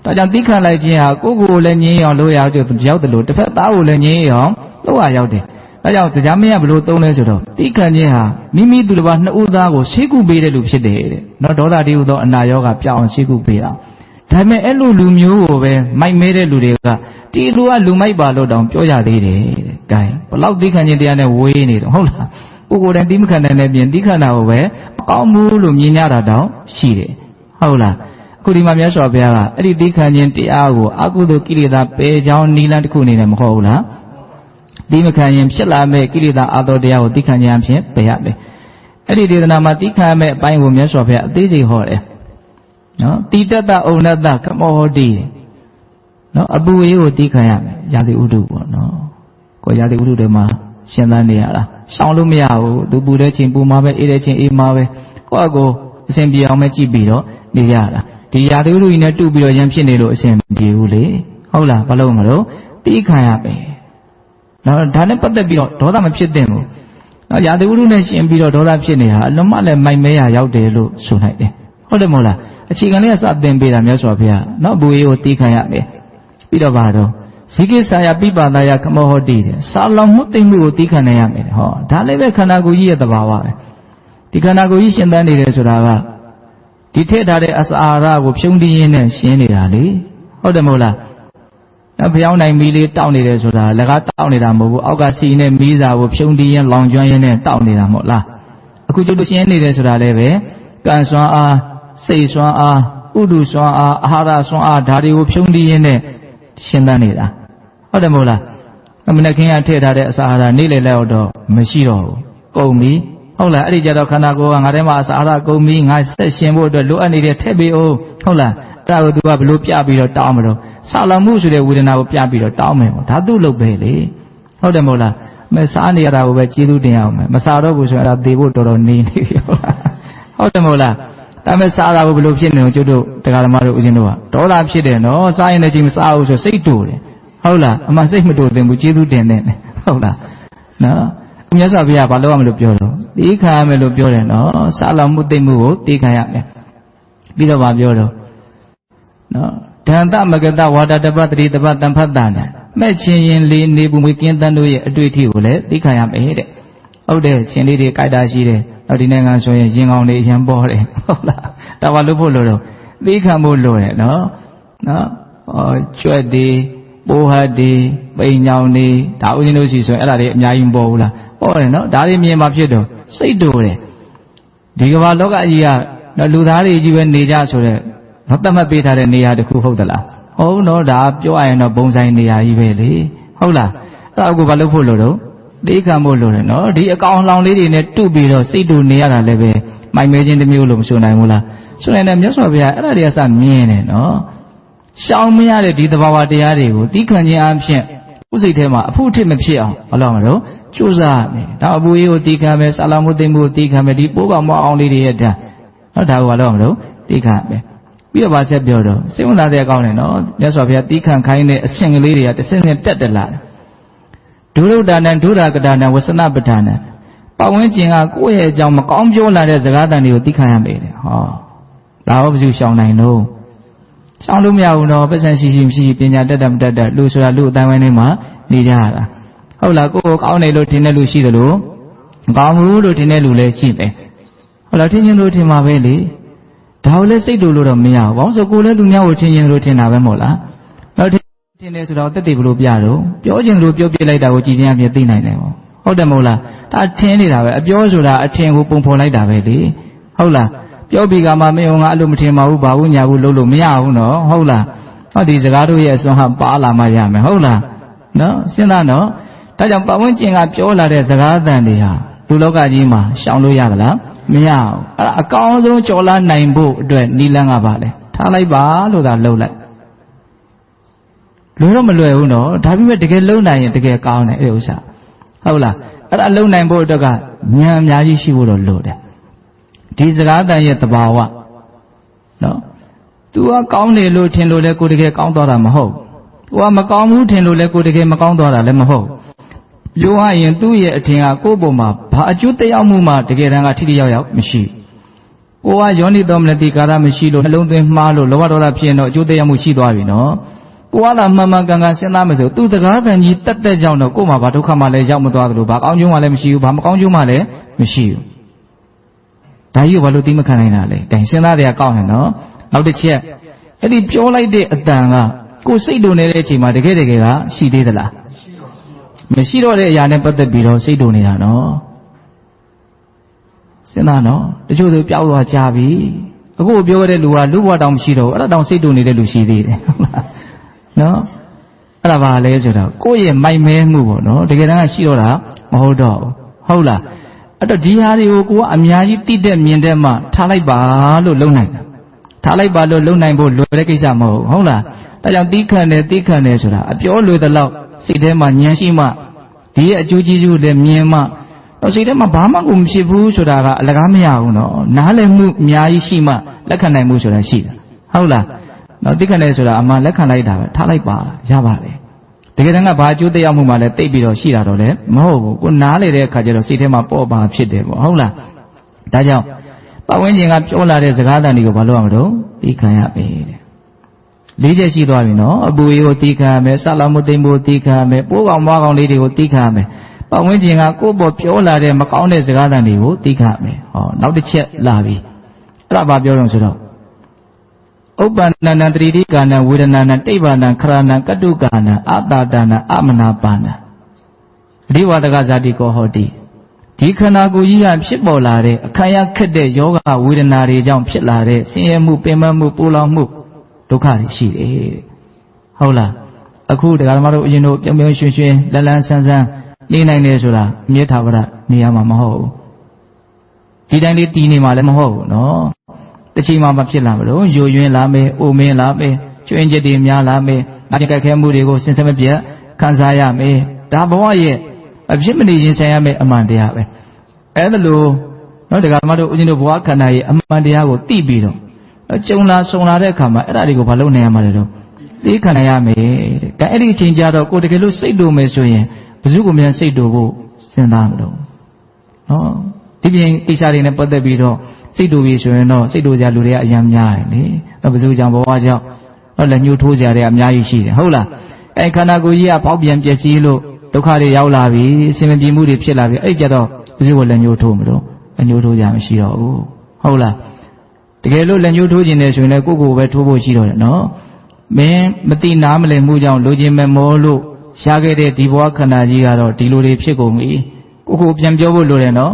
ဒါကြောင့်တီးခံလိုက်ခြင်းဟာကိုယ့်ကိုယ်လည်းငြင်းအောင်လုပ်ရအောင်ရောက်တယ်လို့တစ်ဖက်သားကိုလည်းငြင်းအောင်လုပ်ရရောက်တယ်ဒါကြောင့်တရားမင်းကဘလို့သုံးလဲဆိုတော့တီးခံခြင်းဟာမိမိသူတစ်ပါးနှစ်ဦးသားကိုရှေးကုပေးတဲ့လူဖြစ်တယ်တဲ့နော်ဒေါသတိဟုသောအနာရောဂါပြောင်းအောင်ရှေးကုပေးတာဒါပေမဲ့အဲ့လိုလူမျိုးကိုပဲမိုက်မဲတဲ့လူတွေကဒီလူကလူမိုက်ပါလို့တောင်ပြောရသေးတယ်တဲ့။ဒါဘလောက်တီးခံခြင်းတရားနဲ့ဝေးနေတော့ဟုတ်လား။ကိုယ်တိုင်တီးမခံနိုင်တဲ့ပြင်တီးခံတာကိုပဲမကောင်းဘူးလို့မြင်ကြတာတောင်ရှိတယ်။ဟုတ်လား။အခုဒီမှာမြတ်စွာဘုရားကအဲ့ဒီတီးခံခြင်းတရားကိုအကုသိုလ်ကိလေသာပယ်ကြောင်းနိလန်းတစ်ခုအနေနဲ့မဟုတ်ဘူးလား။တီးမခံရင်ဖြစ်လာမဲ့ကိလေသာအာသောတရားကိုတီးခံခြင်းအဖြစ်ပယ်ရမယ်။အဲ့ဒီဒေသနာမှာတီးခံမဲ့အပိုင်းကိုမြတ်စွာဘုရားအသေးစိတ်ဟောတယ်။နော်တိတ္တဩနတကမောဟတိနော်အပူအေးကိုတီးခံရမယ်ရာသီဥတုပေါ့နော်ကိုရာသီဥတုတွေမှာရှင်းသန်းနေရတာရှောင်လို့မရဘူးသူပူတဲ့ချိန်ပူမှာပဲအေးတဲ့ချိန်အေးမှာပဲကိုယ့်အကိုအစဉ်ပြေအောင်ပဲကြည့်ပြီးတော့နေရတာဒီရာသီဥတုကြီးနဲ့တူပြီးတော့ရံဖြစ်နေလို့အစဉ်ပြေဘူးလေဟုတ်လားဘာလို့မလို့တီးခံရမယ်နော်ဒါနဲ့ပတ်သက်ပြီးတော့ဒေါသမဖြစ်သင့်ဘူးနော်ရာသီဥတုနဲ့ရှင်ပြီးတော့ဒေါသဖြစ်နေတာအလုံးမလည်းမိုက်မဲရရောက်တယ်လို့ဆိုနိုင်တယ်ဟုတ်တယ်မဟုတ်လားအခြေခံလေးကစတင်ပေးတာမြတ်စွာဘုရားနော်ဘူအေးကိုတီးခံရမယ်ပြီးတော့ပါတော့ဇိကိဆာယပိပါဒယကမောဟတိတဲ့စာလောင်မှုသိမ့်မှုကိုတီးခံနိုင်ရမယ်ဟောဒါလည်းပဲခန္ဓာကိုယ်ကြီးရဲ့သဘာဝပဲဒီခန္ဓာကိုယ်ကြီးရှင်သန်နေတယ်ဆိုတာကဒီထည့်ထားတဲ့အစာအာဟာရကိုဖြုံးတီးရင်းနဲ့ရှင်းနေတာလေဟုတ်တယ်မဟုတ်လားနော်ဖျောင်းနိုင်မီလေးတောက်နေတယ်ဆိုတာလကားတောက်နေတာမဟုတ်ဘူးအောက်ကစီနဲ့မီးစာကိုဖြုံးတီးရင်းလောင်ကျွမ်းရင်းနဲ့တောက်နေတာမဟုတ်လားအခုကျုပ်တို့ရှင်းနေတယ်ဆိုတာလည်းပဲကံစွမ်းအားစိတ်စွမ်းအားဥဒုစွမ်းအားအာဟာရစွမ်းအားဓာတွေကိုဖြုံးတီးရင်းနဲ့ရှင်းသန်းနေတာဟုတ်တယ်မဟုတ်လားမနေ့ကထည့်ထားတဲ့အစာအာဟာရနေ့လည်လောက်တော့မရှိတော့ဘူးကုန်ပြီဟုတ်လားအဲ့ဒီကြတော့ခန္ဓာကိုယ်ကငါထဲမှာအစာအာဟာရကုန်ပြီငါဆက်ရှင်ဖို့အတွက်လိုအပ်နေတဲ့ထည့်ပေးအောင်ဟုတ်လားအဲ့ဒါကိုသူကဘလို့ပြပြီးတော့တောင်းမလို့စာလောင်မှုဆိုတဲ့ဝေဒနာကိုပြပြီးတော့တောင်းမယ်ပေါ့ဒါသူ့လုပ်ပဲလေဟုတ်တယ်မဟုတ်လားမစားနေရတာကိုပဲကျေးဇူးတင်အောင်မယ်မစားတော့ဘူးဆိုရင်အဲ့ဒါသေဖို့တော်တော်နေနေပြီဟုတ်တယ်မဟုတ်လားဒါမဲ့စားတာကိုဘယ်လိုဖြစ်နေလဲကျုပ်တို့တရားဓမ္မတို့ဦးဇင်းတို့ကဒေါသဖြစ်တယ်နော်စားရင်လည်းကြည့်မစားဘူးဆိုစိတ်တူတယ်ဟုတ်လားအမှစိတ်မတူသင်ဘူးကျေးဇူးတင်တဲ့ဟုတ်လားနော်မြတ်စွာဘုရားဘာလို့ရမလို့ပြောတော့တီးခံရမယ်လို့ပြောတယ်နော်စားလောင်မှုသိမ့်မှုကိုတီးခံရမယ်ပြီးတော့ဗာပြောတော့နော်ဒန္တမဂတဝါဒတပတ္တိတပတံဖတ်တာနဲ့မဲ့ချင်းရင်လေးနေပူမွေကင်းတန်းတို့ရဲ့အတွေ့အထိကိုလည်းတီးခံရမယ်တဲ့ဟုတ်တယ်ချင်းလေးတွေကြိုက်တာရှိတယ်ဒီနိုင်ငံဆိုရင်ရင်ကောင်းတွေအရင်ပေါ်တယ်ဟုတ်လားဒါဘာလို့ဖို့လို့တော့သိခံဖို့လို့ရနော်ကျွတ်ဒီပိုးဟတ်ဒီပိန်ညောင်ဒီဒါဦးဇင်းတို့ရှိဆိုရင်အဲ့ဒါတွေအများကြီးမပေါ်ဘူးလားပေါ်တယ်နော်ဒါတွေမြင်မှဖြစ်တော့စိတ်တူတယ်ဒီကမ္ဘာလောကကြီးကလူသားတွေကြီးပဲနေကြဆိုတော့သတ်မှတ်ပေးထားတဲ့နေရာတစ်ခုဟုတ်သလားဟုတ်နော်ဒါပြောရရင်တော့ဘုံဆိုင်နေရာကြီးပဲလေဟုတ်လားအဲ့ဒါကိုဘာလို့ဖို့လို့တော့သိခံဖို့လို့တယ်နော်ဒီအကောင်လောင်လေးတွေနဲ့တုပြီးတော့စိတ်တူနေရတာလည်းပဲမိုင်မဲခြင်းတစ်မျိုးလို့မဆိုနိုင်ဘူးလားဆိုရင်လည်းမြတ်စွာဘုရားအဲ့ဒါတွေကစမြင်တယ်နော်ရှောင်မရတဲ့ဒီသဘာဝတရားတွေကိုသိခံခြင်းအပြင်ဥစိတ်ထဲမှာအဖို့အထစ်မဖြစ်အောင်ဘာလို့မလို့ကြိုးစားမယ်ဒါအပူရေးကိုသိခံမယ်ဆာလာမှုသိမှုကိုသိခံမယ်ဒီပိုးပါမောအောင်လေးတွေရဲ့ဒါနော်ဒါကိုဘာလို့မလို့သိခံမယ်ပြီးတော့ဗာဆက်ပြောတော့စိတ်ဝင်စားတဲ့အကောင်းတယ်နော်မြတ်စွာဘုရားသိခံခိုင်းတဲ့အဆင့်ကလေးတွေကတစ်ဆင့်ဆင့်တက်တက်လာတယ်ဒ ဒုရုဒ္ဒနာဒုရကတာနာဝဆနပဋ္ဌာနာပတ်ဝန်းကျင်ကကိုယ့်ရဲ့အကြောင်းမကောင်းပြောလာတဲ့စကားတန်တွေကိုသိခံရမယ်တဲ့ဟောဒါဟောဘယ်သူရှောင်နိုင်တော့ရှောင်လို့မရဘူးတော့ပတ်စံရှိရှိပညာတတ်မတတ်လူဆိုတာလူအတိုင်းဝိုင်းထဲမှာနေကြရတာဟုတ်လားကိုယ်ကောင်းတယ်လို့ထင်တဲ့လူရှိတယ်လို့မကောင်းဘူးလို့ထင်တဲ့လူလည်းရှိတယ်ဟုတ်လားထင်ချင်းလို့ထင်မှာပဲလေဒါကိုလည်းစိတ်တူလို့တော့မရဘူးဘာလို့ဆိုကိုယ်လည်းသူများကိုထင်ချင်းလို့ထင်တာပဲမဟုတ်လားတော့ထင်တယ်ဆိုတော့တက်တည်ဘလို့ပြတော့ပြောချင်းလို့ပြောပြလိုက်တာကိုကြည်ချင်းအပြည့်သိနိုင်တယ်ပေါ့ဟုတ်တယ်မဟုတ်လားဒါထင်နေတာပဲအပြောဆိုတာအထင်ကိုပုံဖော်လိုက်တာပဲလေဟုတ်လားပြောပြီးကမှမင်းငါအဲ့လိုမထင်ပါဘူးဘာဘူးညာဘူးလို့မရဘူးနော်ဟုတ်လားဟောဒီစကားတို့ရဲ့အစွမ်းဟာပါလာမှရမယ်ဟုတ်လားနော်စဉ်းစားနော်ဒါကြောင့်ပတ်ဝန်းကျင်ကပြောလာတဲ့စကားအသံတွေဟာလူလောကကြီးမှာရှောင်လို့ရသလားမရဘူးအဲ့ဒါအကောင်းဆုံးကြော်လာနိုင်ဖို့အတွက်နိလန်းကပါလေထားလိုက်ပါလို့သာလှုပ်လိုက်လွယ်တော့မလွယ်ဘူးနော်ဒါပေမဲ့တကယ်လုံနိုင်ရင်တကယ်ကောင်းတယ်အဲ့ဥစ္စာဟုတ်လားအဲ့ဒါလုံနိုင်ဖို့အတွက်ကဉာဏ်အများကြီးရှိဖို့တော့လိုတယ်ဒီစကားတန်ရဲ့သဘာဝနော် तू ကကောင်းတယ်လို့ထင်လို့လဲကိုတကယ်ကောင်းသွားတာမဟုတ်။ तू ကမကောင်းဘူးထင်လို့လဲကိုတကယ်မကောင်းသွားတာလည်းမဟုတ်။ပြောရရင်သူ့ရဲ့အထင်ကကိုယ့်ပုံမှာဘာအကျိုးသက်ရောက်မှုမှတကယ်တမ်းကထိထိရောက်ရောက်မရှိ။ကိုကယောနိတော်မနတိကာရမရှိလို့နှလုံးသွင်းမှားလို့လောဘဒေါသဖြစ်ရင်တော့အကျိုးသက်ရောက်မှုရှိသွားပြီနော်။ကိုကသာမှန်မှန်ကန်ကန်စဉ်းစားမယ်ဆိုသူ့စကားတန်ကြီးတက်တက်ကြောင့်တော့ကို့မှာဘာဒုက္ခမှလည်းရောက်မသွားသလိုဘာကောင်းကျိုးမှလည်းမရှိဘူးဘာမကောင်းကျိုးမှလည်းမရှိဘူး။ဒါကြီးကိုဘာလို့သိမခံနိုင်တာလဲ။တိုင်စဉ်းစားတယ်ကောင်းဟဲ့နော်။နောက်တစ်ချက်အဲ့ဒီပြောလိုက်တဲ့အတန်ကကိုယ်စိတ်တုန်နေတဲ့အချိန်မှာတကယ်ကရှိသေးသလားမရှိတော့တဲ့အရာနဲ့ပတ်သက်ပြီးတော့စိတ်တုန်နေတာနော်စဉ်းစားနော်တချို့ဆိုပျောက်သွားကြပြီအခုပြောရတဲ့လူကလူဘဝတောင်မရှိတော့ဘူးအဲ့ဒါတောင်စိတ်တုန်နေတဲ့လူရှိသေးတယ်ဟုတ်လားနော်အဲ့ဒါဘာလဲဆိုတော့ကိုယ့်ရဲ့မိုက်မဲမှုပေါ့နော်တကယ်တမ်းကရှိတော့တာမဟုတ်တော့ဘူးဟုတ်လားအဲ့တော့ဒီဟာတွေကိုကိုကအများကြီးတိတဲ့မြင်တဲ့မှထားလိုက်ပါလို့လုံနိုင်တာထားလိုက်ပါလို့လုံနိုင်ဖို့လွယ်တဲ့ကိစ္စမဟုတ်ဟုတ်လားဒါကြောင့်တီးခံတယ်ဆိုတာအပြောလွယ်တဲ့လောက်စိတ်ထဲမှာဉာဏ်ရှိမှဒီရဲ့အကျိုးကျေးဇူးလည်းမြင်မှတော့စိတ်ထဲမှာဘာမှကိုမဖြစ်ဘူးဆိုတာကအလကားမရဘူးနော်နားလည်မှုအများကြီးရှိမှလက်ခံနိုင်မှုဆိုတာရှိတာဟုတ်လားနော်တီးခံတယ်ဆိုတာအမှန်လက်ခံလိုက်တာပဲထားလိုက်ပါရပါလေတကယ်တမ်းကဘာအကျိုးသက်ရောက်မှုမှလည်းတိတ်ပြီးတော့ရှိတာတော့လည်းမဟုတ်ဘူးကိုနားလေတဲ့အခါကျတော့စိတ်ထဲမှာပေါ့ပါဖြစ်တယ်ပေါ့ဟုတ်လားဒါကြောင့်ပတ်ဝန်းကျင်ကပြောလာတဲ့စကားတန်တွေကိုဘာလို့ရမလို့သိခံရပြီတဲ့လေးချက်ရှိသွားပြီနော်အပူကြီးကိုသိခံရမယ်ဆလာမှုသိမ့်ဖို့သိခံရမယ်ပိုးကောင်မွားကောင်လေးတွေကိုသိခံရမယ်ပတ်ဝန်းကျင်ကကိုယ့်ဘောပြောလာတဲ့မကောင်းတဲ့စကားတန်တွေကိုသိခံရမယ်ဟောနောက်တစ်ချက်လာပြီအဲ့ဒါဘာပြောတော့ဆိုတော့ဥပ္ပန္နနံတတိတိကာနံဝေဒနာနံတိဗ္ဗာနံခရဏံကတုကာနံအတာတာနံအမနာပါနံအဓိဝတကဇာတိကောဟောတိဒီခန္ဓာကိုယ်ကြီးကဖြစ်ပေါ်လာတဲ့အခံရခက်တဲ့ယောဂဝေဒနာတွေကြောင့်ဖြစ်လာတဲ့ဆင်းရဲမှုပင်ပန်းမှုပူလောင်မှုဒုက္ခတွေရှိတယ်ဟုတ်လားအခုတရားဓမ္မတို့အရင်တို့ပြုံပြုံရွှင်ရွှင်လန်းလန်းဆန်းဆန်းနေနိုင်တယ်ဆိုတာမြေထာဝရနေရာမှာမဟုတ်ဘူးဒီတိုင်းလေးတည်နေမှာလည်းမဟုတ်ဘူးနော်တစ်ချိန်မှမဖြစ်လာမလို့ယိုယွင်းလာမယ်အိုမင်းလာမယ်ကျွင်းချက်တွေများလာမယ်အကြိုက်ခဲမှုတွေကိုစဉ်ဆက်မပြတ်ခံစားရမယ်ဒါဘဝရဲ့အဖြစ်မနေရင်ဆိုင်ရမယ်အမှန်တရားပဲအဲ့ဒါလို့နော်တရားဓမ္မတို့ဦးဇင်းတို့ဘဝခန္ဓာရဲ့အမှန်တရားကိုသိပြီးတော့ကြုံလာဆုံလာတဲ့အခါမှာအဲ့ဒါတွေကိုဘာလုပ်နိုင်ရမှာလဲတော့သိခံရမယ်တဲ့အဲ့ဒီအချိန်ကျတော့ကိုယ်တကယ်လို့စိတ်တူမယ်ဆိုရင်ဘယ်သူကမြန်စိတ်တူဖို့စဉ်းစားမလို့နော်ဒီပြင်ကိစ္စတွေနဲ့ပတ်သက်ပြီးတော့စိတ်တူပြီဆိုရင်တော့စိတ်တူကြလူတွေကအများများတယ်လေတော့ဘယ်သူကြောင့်ဘဝကြောင့်တော့လည်းညှို့ထိုးကြတဲ့အများကြီးရှိတယ်ဟုတ်လားအဲ့ခန္ဓာကိုယ်ကြီးကပေါက်ပြန်ပျက်စီးလို့ဒုက္ခတွေရောက်လာပြီအစင်မပြေမှုတွေဖြစ်လာပြီအဲ့ကြတော့ဘယ်သူကလည်းညှို့ထိုးမလို့ညှို့ထိုးကြမရှိတော့ဘူးဟုတ်လားတကယ်လို့လက်ညှိုးထိုးခြင်းနဲ့ဆိုရင်လည်းကိုယ့်ကိုယ်ပဲထိုးဖို့ရှိတော့တယ်နော်မင်းမတိနာမလည်မှုကြောင့်လိုချင်မဲ့မောလို့ရှားခဲ့တဲ့ဒီဘဝခန္ဓာကြီးကတော့ဒီလိုတွေဖြစ်ကုန်ပြီကိုယ့်ကိုယ်ပြန်ပြောဖို့လိုတယ်နော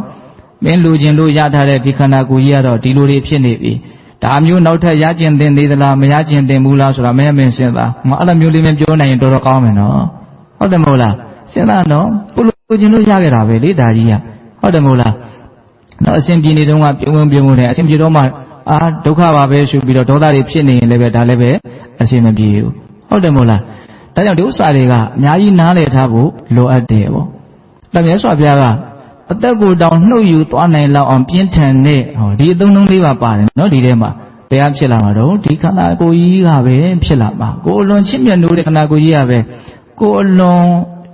်မင်းလိုချင်လို့ရထားတဲ့ဒီခန္ဓာကိုယ်ကြီးကတော့ဒီလိုတွေဖြစ်နေပြီဒါမျိုးနောက်ထပ်ရကျင်တင်သေးသလားမရကျင်တင်ဘူးလားဆိုတာမင်းစဉ်းစားမအဲ့လိုမျိုးလေးမပြောနိုင်ရင်တော်တော်ကောင်းမယ်နော်ဟုတ်တယ်မဟုတ်လားစဉ်းစားနော်ကိုလိုချင်လို့ရခဲ့တာပဲလေဒါကြီးကဟုတ်တယ်မဟုတ်လားနော်အစဉ်ပြေနေတုန်းကပြုံးတယ်အစဉ်ပြေတော့မှဒုက္ခပါပဲရှုပြီးတော့ဒေါသတွေဖြစ်နေရင်လည်းပဲဒါလည်းပဲအစဉ်မပြေဘူးဟုတ်တယ်မဟုတ်လားဒါကြောင့်ဒီဥစ္စာတွေကအများကြီးနားလည်ထားဖို့လိုအပ်တယ်ပေါ့ဒါမြတ်စွာဘုရားကအသက်ကိုတောင်နှုတ်ယူသွားနိုင်လောက်အောင်ပြင်းထန်တဲ့ဟောဒီအသုံးလုံးလေးပါပါတယ်နော်ဒီထဲမှာဘယ်ဖြစ်လာမှာတော့ဒီခန္ဓာကိုယ်ကြီးကပဲဖြစ်လာမှာကိုယ်အလွန်ချစ်မြတ်နိုးတဲ့ခန္ဓာကိုယ်ကြီးကပဲကိုယ်အလွန်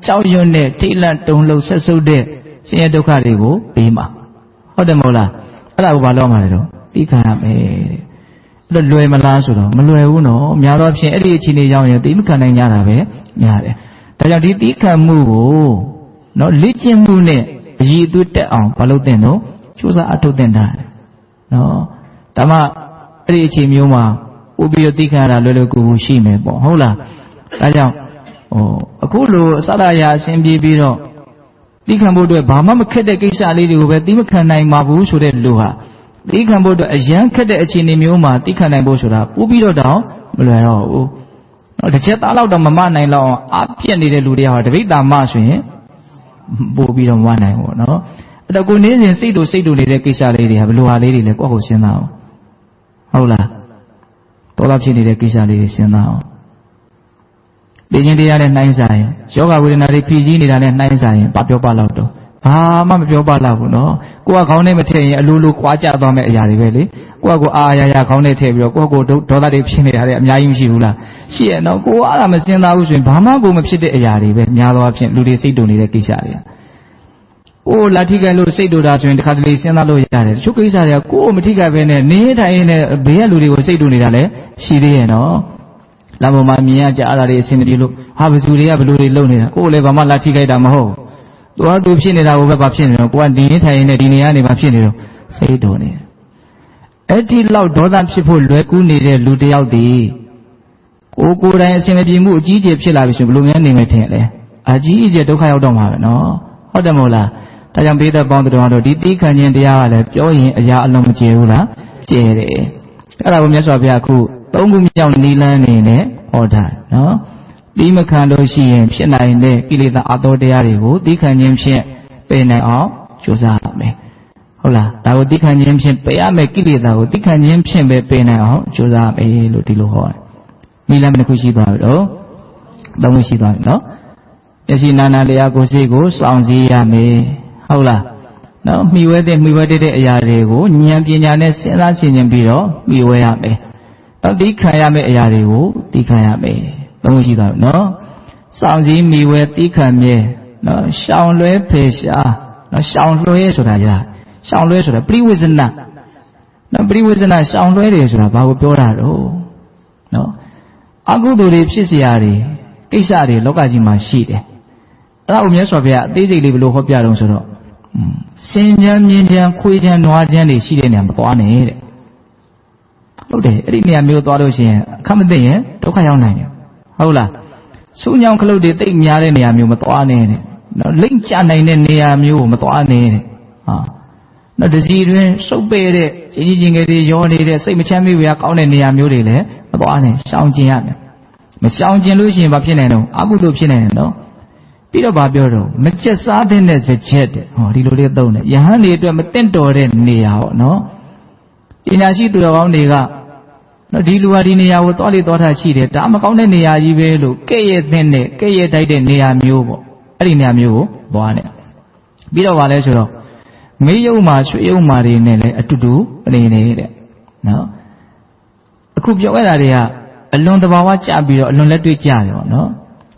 ကြောက်ရွံ့တဲ့ထိတ်လန့်တုန်လှုပ်ဆက်ဆုပ်တဲ့ဆင်းရဲဒုက္ခတွေကိုပေးမှာဟုတ်တယ်မဟုတ်လားအဲ့ဒါကိုဘာလို့မှာလဲတော့သိခံရမယ်တဲ့အဲ့တော့လွယ်မလားဆိုတော့မလွယ်ဘူးနော်များသောအားဖြင့်အဲ့ဒီအခြေအနေကြောင့်ရင်သိမခံနိုင်ကြတာပဲများတယ်ဒါကြောင့်ဒီသိခံမှုကိုနော်လေ့ကျင့်မှုနဲ့အရည်အသွေးတက်အောင်မလုပ်သင့်တော့ကြိုးစားအထုတ်သင့်တာနော်ဒါမှအဲ့ဒီအခြေမျိုးမှာဥပ္ပယသိခံရတာလွယ်လွယ်ကူကူရှိမယ်ပေါ့ဟုတ်လားဒါကြောင့်အခုလိုအစရရာအစဉ်ပြေပြီးတော့သိခံဖို့အတွက်ဘာမှမခက်တဲ့ကိစ္စလေးတွေကိုပဲသိမခံနိုင်ပါဘူးဆိုတဲ့လူဟာသိခံဖို့အတွက်အရန်ခက်တဲ့အခြေအနေမျိုးမှာသိခံနိုင်ဖို့ဆိုတာပို့ပြီးတော့တောင်မလွယ်တော့ဘူးနော်တစ်ချက်သားလောက်တော့မမနိုင်တော့အပြည့်နေတဲ့လူတွေဟာတပိဋ္ဌာမဆိုရင်ပို့ပြီးတော့မမနိုင်ဘူးနော်အဲ့တော့ကိုနေစဉ်စိတ်တူနေတဲ့ကိစ္စလေးတွေဟာဘယ်လိုဟာလေးတွေလဲကိုယ့်ကိုစဉ်းစားအောင်ဟုတ်လားတော်တော်ဖြစ်နေတဲ့ကိစ္စလေးတွေစဉ်းစားအောင်လေ့ကျင့်တရားနဲ့နှိုင်းစားရင်ယောဂဝေဒနာတွေဖြည့်ဆည်းနေတာနဲ့နှိုင်းစားရင်ဘာပြောပါလောက်တော့ဘာမှမပြောပါလောက်ဘူးနော်ကိုကခေါင်းထဲမထည့်ရင်အလိုလိုကွာကြသွားမယ့်အရာတွေပဲလေကိုကအာရခေါင်းထဲထည့်ပြီးတော့ကိုဒေါသတွေဖြစ်နေတာတွေအများကြီးမရှိဘူးလားရှိရနော်ကိုအဲ့ဒါမစဉ်းစားဘူးဆိုရင်ဘာမှကိုမဖြစ်တဲ့အရာတွေပဲများသောအားဖြင့်လူတွေစိတ်တူနေတဲ့ကိစ္စတွေကိုလာထိခိုက်လို့စိတ်တူတာဆိုရင်တခါတလေစဉ်းစားလို့ရတယ်တချို့ကိစ္စတွေကကိုမထိခိုက်ဘဲနဲ့နေထိုင်နေဘေးကလူတွေကိုစိတ်တူနေတာလည်းရှိသေးရဲ့နော်လာပေါ်မှာမြင်ရကြအဲ့ဒါတွေအဆင်မပြေလို့ဟာဘယ်သူတွေကဘယ်လိုတွေလုပ်နေတာကိုလည်းဘာမှလာထိခိုက်တာမဟုတ်သူကသူဖြစ်နေတာကိုပဲဘာဖြစ်နေတော့ကိုကဒီနေထိုင်နေဒီနေရာနေမှာဖြစ်နေတော့စိတ်တူနေအဲ့ဒီလောက်ဒေါသဖြစ်ဖို့လွယ်ကူးနေတဲ့လူတယောက်တည်းကိုယ်တိုင်အဆင်မပြေမှုအကြီးအကျယ်ဖြစ်လာပြီဆိုဘယ်လိုများနေမယ်ထင်လဲအကြီးအကျယ်ဒုက္ခရောက်တော့မှာပဲနော်ဟုတ်တယ်မဟုတ်လားဒါကြောင့်ဘေးသက်ပေါင်းတော်တို့ဒီသိခံခြင်းတရားကလည်းပြောရင်အရာအလုံးမကျဲဘူးလားကျဲတယ်အဲ့ဒါကိုမြတ်စွာဘုရားအခုသုံးခုမြောက်နိလန်းနေနဲ့ဟောတာနော်ပြီးမခံလို့ရှိရင်ဖြစ်နိုင်တဲ့ကိလေသာအသောတရားတွေကိုသိခံခြင်းဖြင့်ပယ်နိုင်အောင်ကြိုးစားရမယ်ဟုတ်လားဒါကိုသိခံခြင်းဖြင့်ပယ်ရမယ်ကိလေသာကိုသိခံခြင်းဖြင့်ပဲပယ်နိုင်အောင်ကြိုးစားရမယ်လို့ဒီလိုဟောတယ်နိလန်းတစ်ခုရှိသွားပြီတော့သုံးခုရှိသွားပြီနော်မျက်စိနာနာလျာကိုယ်စိတ်ကိုစောင့်စည်းရမယ်ဟုတ်လားနော်မှီဝဲတဲ့အရာတွေကိုဉာဏ်ပညာနဲ့စဉ်းစားဆင်ခြင်ပြီးတော့မှီဝဲရမယ်တော့သိခံရမယ့်အရာတွေကိုသိခံရမယ်သုံးခုရှိသွားပြီနော်စောင့်စည်းမှီဝဲသိခံမြဲနော်ရှောင်လွဲဖယ်ရှားနော်ရှောင်လွဲဆိုတာရရှောင်လွဲဆိုတာပရိဝေဇနနော်ပရိဝေဇနရှောင်လွဲတယ်ဆိုတာဘာကိုပြောတာတော့နော်အကုသိုလ်တွေဖြစ်เสียတွေကိစ္စတွေလောကကြီးမှာရှိတယ်အဲ့ဒါကိုမြတ်စွာဘုရားအသေးစိတ်လေးဘယ်လိုဟောပြတော့ဆိုတော့စင်ချမ်းမြင်းချမ်းခွေးချမ်းနွားချမ်းတွေရှိတဲ့နေရာမသွားနဲ့တဲ့ဟုတ်တယ်အဲ့ဒီနေရာမျိုးသွားလို့ရှိရင်အခက်မသိရင်ဒုက္ခရောက်နိုင်တယ်ဟုတ်လားဆူညောင်ခလုတ်တွေတိတ်များတဲ့နေရာမျိုးမသွားနဲ့တဲ့နော်လိမ့်ချနိုင်တဲ့နေရာမျိုးကိုမသွားနဲ့တဲ့ဟာနော်တစီတွင်စုပ်ပဲ့တဲ့ချင်းငယ်တွေရောနေတဲ့စိတ်မချမ်းမြေ့ဝေကောင်းတဲ့နေရာမျိုးတွေလည်းမသွားနဲ့ရှောင်ကျင်ရမယ်မရှောင်ကျင်လို့ရှိရင်ဘာဖြစ်နိုင်တော့အကုသိုလ်ဖြစ်နိုင်တယ်နော်ပြီးတော့ဗာပြောတော့မကျက်စားတဲ့စကြက်တဲ့ဟောဒီလိုလေးသုံးတယ်ယဟန်တွေအတွက်မတင့်တော်တဲ့နေရာဟောနော်ပညာရှိသူတော်ကောင်းတွေကနော်ဒီလူဟာဒီနေရာကိုသွားလေသွားတာရှိတယ်ဒါမကောင်းတဲ့နေရာကြီးပဲလို့ကဲ့ရဲ့တဲ့နဲ့ကဲ့ရဲ့တိုက်တဲ့နေရာမျိုးပေါ့အဲ့ဒီနေရာမျိုးကိုသွားတယ်ပြီးတော့ဗာလဲဆိုတော့မေးယုံမှာရွှေယုံမှာတွေနဲ့လည်းအတူတူနေနေတဲ့နော်အခုပြောခဲ့တာတွေကအလွန်တဘာဝကြပြီးတော့အလွန်လက်တွေ့ကြတယ်ပေါ့နော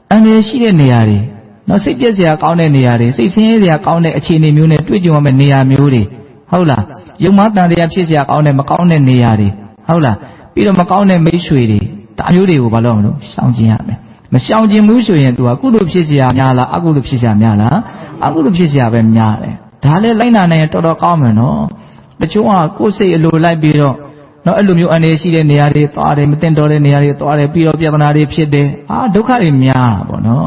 ်အန္တရာယ်ရှိတဲ့နေရာတွေနော်စိတ်ပြည့်စရာကောင်းတဲ့နေရာတွေစိတ်ဆင်းရဲစရာကောင်းတဲ့အခြေအနေမျိုးနဲ့တွေ့ကြုံရမယ့်နေရာမျိုးတွေဟုတ်လားယုံမတန်တရားဖြစ်စရာကောင်းတဲ့မကောင်းတဲ့နေရာတွေဟုတ်လားပြီးတော့မကောင်းတဲ့မိတ်ဆွေတွေဒါမျိုးတွေကိုဘာလို့မလို့ရှောင်ကျင်ရမယ်မရှောင်ကျင်ဘူးဆိုရင် तू ကကုသိုလ်ဖြစ်စရာများလားအကုသိုလ်ဖြစ်စရာများလားအကုသိုလ်ဖြစ်စရာပဲများတယ်ဒါလည်းလိုက်နာနိုင်ရင်တော်တော်ကောင်းမယ်နော်တချို့ကကိုယ်စိတ်အလိုလိုက်ပြီးတော့နော်အဲ့လိုမျိုးအနေရှိတဲ့နေရာတွေသွားတယ်မတင်တော်တဲ့နေရာတွေသွားတယ်ပြီးတော့ပြဿနာတွေဖြစ်တယ်ဒုက္ခတွေများတာပေါ့နော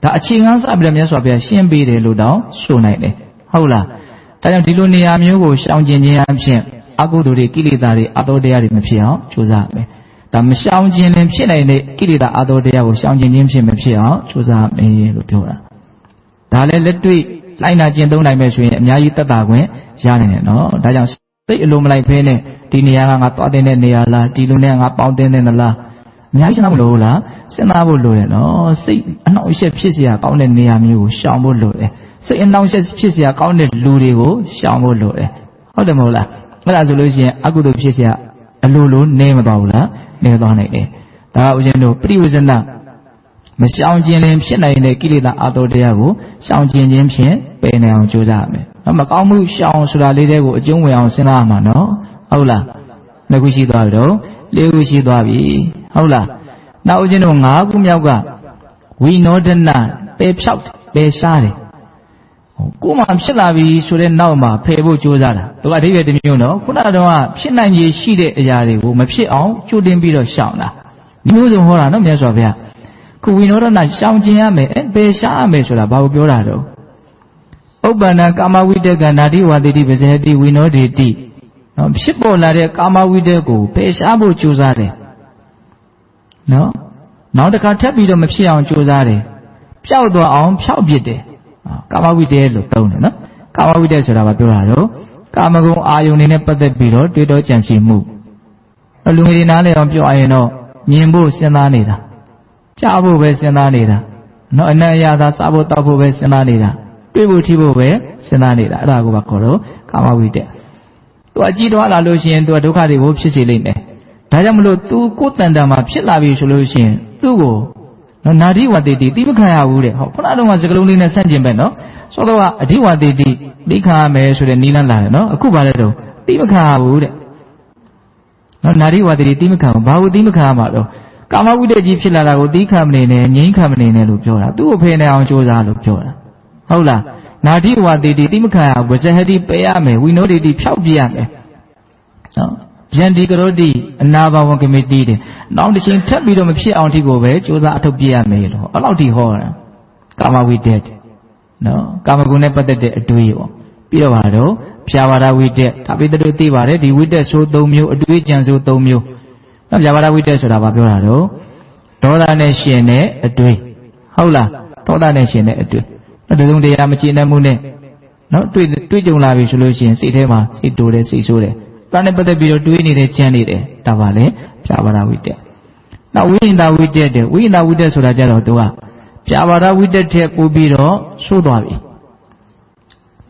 ်ဒါအခြေခံစပြီးတော့မြတ်စွာဘုရားရှင်းပေးတယ်လို့တောင်ဆိုနိုင်တယ်ဟုတ်လားဒါကြောင့်ဒီလိုနေရာမျိုးကိုရှောင်ကျင်ခြင်းအဖြစ်အကုသိုလ်တွေကိလေသာတွေအတောတရားတွေမဖြစ်အောင်ကြိုးစားမယ်ဒါမရှောင်ကျင်ရင်ဖြစ်နိုင်တဲ့ကိလေသာအတောတရားကိုရှောင်ကျင်ခြင်းဖြစ်မဖြစ်အောင်ကြိုးစားမယ်လို့ပြောတာဒါလည်းလက်တွေ့လိုက်နာကျင့်သုံးနိုင်မယ်ဆိုရင်အများကြီးသက်သာခွင့်ရနိုင်တယ်နော်ဒါကြောင့်စိတ်အလိုမလိုက်ဖဲနဲ့ဒီနေရာကငါသွားတဲ့နေရာလားဒီလိုနဲ့ငါပေါင်းတဲ့နေလားအများကြီးစဉ်းစားမလို့လားစဉ်းစားဖို့လိုတယ်နော်စိတ်အနှောင့်အယှက်ဖြစ်စရာကောင်းတဲ့နေရာမျိုးကိုရှောင်ဖို့လိုတယ်စိတ်အနှောင့်အယှက်ဖြစ်စရာကောင်းတဲ့လူတွေကိုရှောင်ဖို့လိုတယ်ဟုတ်တယ်မဟုတ်လားအဲ့ဒါဆိုလို့ရှိရင်အကုသိုလ်ဖြစ်စရာအလိုလိုနေမသွားဘူးလားနေသွားနိုင်တယ်ဒါကဦးဇင်းတို့ပရိဝေဇန မရှောင်ကျင်ရင်ဖြစ်နိုင်တဲ့ကိလေသာအတော်တရားကိုရှောင်ကျင်ခြင်းဖြင့်ပယ်နိုင်အောင်ကြိုးစားရမယ်။မကောင်းမှုရှောင်ဆိုတာလေးတွေကိုအကျုံးဝင်အောင်စဉ်းစားရမှာနော်။ဟုတ်လား။နှစ်ခုရှိသွားပြီတော့၄ခုရှိသွားပြီ။ဟုတ်လား။နောက်ဦးဇင်းတို့၅ခုမြောက်ကဝိနောဒနာပယ်ဖြောက်ပယ်ရှားတယ်။ကိုယ်မှဖြစ်လာပြီဆိုတဲ့နောက်မှာဖယ်ဖို့ကြိုးစားတာ။သူကအဓိပ္ပာယ်တစ်မျိုးနော်။ခုနကတော့ဖြစ်နိုင်ရည်ရှိတဲ့အရာတွေကိုမဖြစ်အောင်ကြိုတင်ပြီးတော့ရှောင်တာ။မျိုးစုံဟောတာနော်မြတ်စွာဘုရား။ခုဝိနောဒနာရှောင်ကျင်ရမယ်ပယ်ရှားရမယ်ဆိုတာဘာကိုပြောတာတော့ဥပ္ပန္နကာမဝိတ္တကနာတိဝါတိတိပဇေတိဝိနောဒေတိနော်ဖြစ်ပေါ်လာတဲ့ကာမဝိတ္တကိုပယ်ရှားဖို့ကြိုးစားတယ်နော်နောက်တစ်ခါထပ်ပြီးတော့မဖြစ်အောင်ကြိုးစားတယ်ပျောက်သွားအောင်ဖျောက်ပစ်တယ်ကာမဝိတ္တလို့သုံးတယ်နော်ကာမဝိတ္တဆိုတာဘာပြောတာတော့ကာမဂုဏ်အာယုန်နဲ့ပတ်သက်ပြီးတော့တွေးတောကြံစည်မှုလူငယ်တွေနားလည်အောင်ပြောရရင်တော့မြင်ဖို့စဉ်းစားနေတာကြားဖို့ပဲစဉ်းစားနေတာနော်အနံ့အရသာစားဖို့တောက်ဖို့ပဲစဉ်းစားနေတာတွေ့ဖို့ထိဖို့ပဲစဉ်းစားနေတာအဲ့ဒါကိုပါခေါ်တော့ကာမဝိတ္တသူအကြည့်သွားလာလို့ရှိရင်သူကဒုက္ခတွေကိုဖြစ်စေလိမ့်မယ်ဒါကြောင့်မလို့သူကိုယ်တန်တန်မှာဖြစ်လာပြီဆိုလို့ရှိရင်သူ့ကိုနော်နာတိဝတိတိတိမခံရဘူးတဲ့ဟောခုနကတော့စကလုံးလေးနဲ့ဆန့်ကျင်ပဲနော်ဆိုတော့ကအဓိဝတိတိတိခံရမယ်ဆိုတဲ့နီးလန်းလာတယ်နော်အခုပါလဲတော့တိမခံရဘူးတဲ့နော်နာတိဝတိတိတိမခံဘူးဘာလို့တိမခံရမှာတော့ကာမဝိတ္တကြီးဖြစ်လာတာကိုသီးခံမနေနဲ့ငြိမ်းခံမနေနဲ့လို့ပြောတာသူ့ကိုဖယ်နေအောင်ကြိုးစားလို့ပြောတာဟုတ်လားနာတိဝတိတိတိမခံရဝဇဟတိပယ်ရမယ်ဝိနောဒိတိဖြောက်ပြရမယ်နော်ဗျန္တိကရောတိအနာဘဝကမိတိတဲ့နောက်တစ်ချိန်ထပ်ပြီးတော့မဖြစ်အောင်ဒီကိုပဲကြိုးစားအထုတ်ပြရမယ်လို့အဲ့လောက်ထိဟောတာကာမဝိတ္တနော်ကာမဂုဏ်နဲ့ပတ်သက်တဲ့အတွေးပေါ့ပြီးတော့ပါတော့ဖြာဝါဒဝိတ္တဒါပိတ္တတို့သိပါတယ်ဒီဝိတ္တဆို၃မျိုးအတွေးကြံဆို၃မျိုးနော်ဗျာပါဒဝိတ္တဆိုတာဘာပြောတာတော့ဒေါသနဲ့ရှင်တဲ့အတွေးဟုတ်လားဒေါသနဲ့ရှင်တဲ့အတွေးတစုံတရာမကျေနပ်မှုနဲ့နော်တွေးကြုံလာပြီဆိုလို့ရှိရင်စိတ်ထဲမှာစိတ်တိုးတယ်စိတ်ဆိုးတယ်ဒါနဲ့ပတ်သက်ပြီးတော့တွေးနေတယ်ကြမ်းနေတယ်ဒါပါလေဗျာပါဒဝိတ္တနောက်ဝိညာဏဝိတ္တတဲ့ဝိညာဏဝိတ္တဆိုတာကြတော့သူကဗျာပါဒဝိတ္တထက်ပိုပြီးတော့ဆိုးသွားပြီ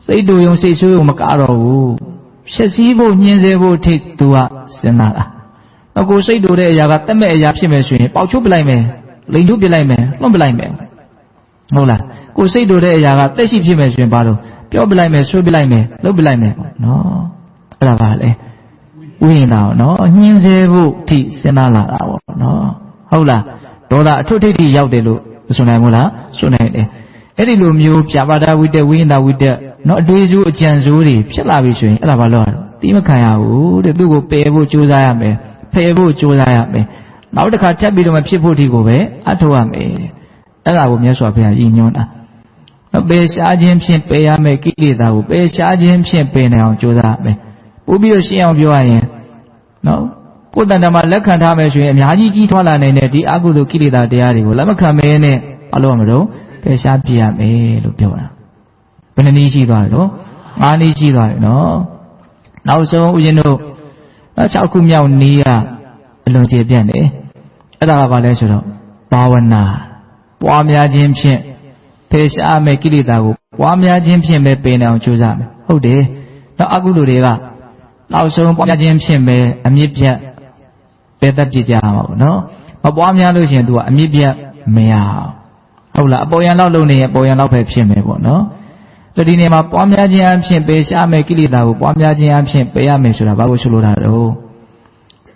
စိတ်တိုးယုံစိတ်ဆိုးယုံမကတော့ဘူးဖြစ်စည်းဖို့ညှင်းဆဲဖို့ထိသူကစဉ်းစားတာအခုစိတ်တိုးတဲ့အရာကတက်မဲ့အရာဖြစ်မယ်ဆိုရင်ပေါက်ချိုးပလိုက်မယ်လိန်ချိုးပလိုက်မယ်လွှတ်ပလိုက်မယ်ဟုတ်လားကိုစိတ်တိုးတဲ့အရာကတက်ရှိဖြစ်မယ်ဆိုရင်ဘာလို့ပြောပလိုက်မယ်ဆွေးပလိုက်မယ်လှုပ်ပလိုက်မယ်နော်အဲ့ဒါပါလေဝိညာဉ်တော်နော်ညှင်းဆဲဖို့ထိစဉ်းစားလာတာပေါ့နော်ဟုတ်လားဒေါသအထွတ်ထိပ်ထိရောက်တယ်လို့ဆိုနိုင်မို့လားဆိုနိုင်တယ်အဲ့ဒီလိုမျိုးပြပါဒဝိတ္တဝိညာဉ်ဝိတ္တနော်အတွေးစိုးအကြံစိုးတွေဖြစ်လာပြီဆိုရင်အဲ့ဒါဘာလို့ရတော့တိမခံရဘူးတဲ့သူ့ကိုပယ်ဖို့ကြိုးစားရမယ်ဖယ်ဖို့ကြိုးစားရမယ်နောက်တစ်ခါထပ်ပြီးတော့မဖြစ်ဖို့ဒီကိုပဲအထောက်ရမယ်အဲ့ဒါကိုမြတ်စွာဘုရားရည်ညွှန်းတာပယ်ရှားခြင်းဖြင့်ပယ်ရမယ်ကိလေသာကိုပယ်ရှားခြင်းဖြင့်ပယ်နိုင်အောင်ကြိုးစားရမယ်ပို့ပြီးတော့ရှင်းအောင်ပြောရရင်နော်ကိုယ်တန်တမှာလက်ခံထားမယ်ဆိုရင်အများကြီးကြီးထွားလာနိုင်တဲ့ဒီအကုသိုလ်ကိလေသာတရားတွေကိုလက်မခံမဲနဲ့အလို့မလို့ပယ်ရှားပြရမယ်လို့ပြောတာဘယ်နှနည်းရှိသွားလဲနော်၅နည်းရှိသွားတယ်နော်နောက်ဆုံးဦးဇင်းတို့6ခုမြောက်နည်းကအလွန်ကျေပြန့်တယ်အဲ့ဒါကဘာလဲဆိုတော့ဘာဝနာပွားများခြင်းဖြင့်ဖယ်ရှားမယ်ကိလေသာကိုပွားများခြင်းဖြင့်ပဲပယ်နိုင်အောင်ကြိုးစားမယ်ဟုတ်တယ်နောက်အကုသိုလ်တွေကနောက်ဆုံးပွားများခြင်းဖြင့်ပဲအမြင့်ပြတ်ပယ်တတ်ပြကြမှာပေါ့နော်မပွားများလို့ရှိရင် तू ကအမြင့်ပြတ်မရဟုတ်လားအပေါ်ယံလောက်လုံးနေရင်အပေါ်ယံလောက်ပဲဖြစ်မယ်ပေါ့နော်ဒီနေ့မှာပွားများခြင်းအဖြစ်ပယ်ရှားမယ်ကိလေသာကိုပွားများခြင်းအဖြစ်ပယ်ရမယ်ဆိုတာဘာကိုဆိုလိုတာတော့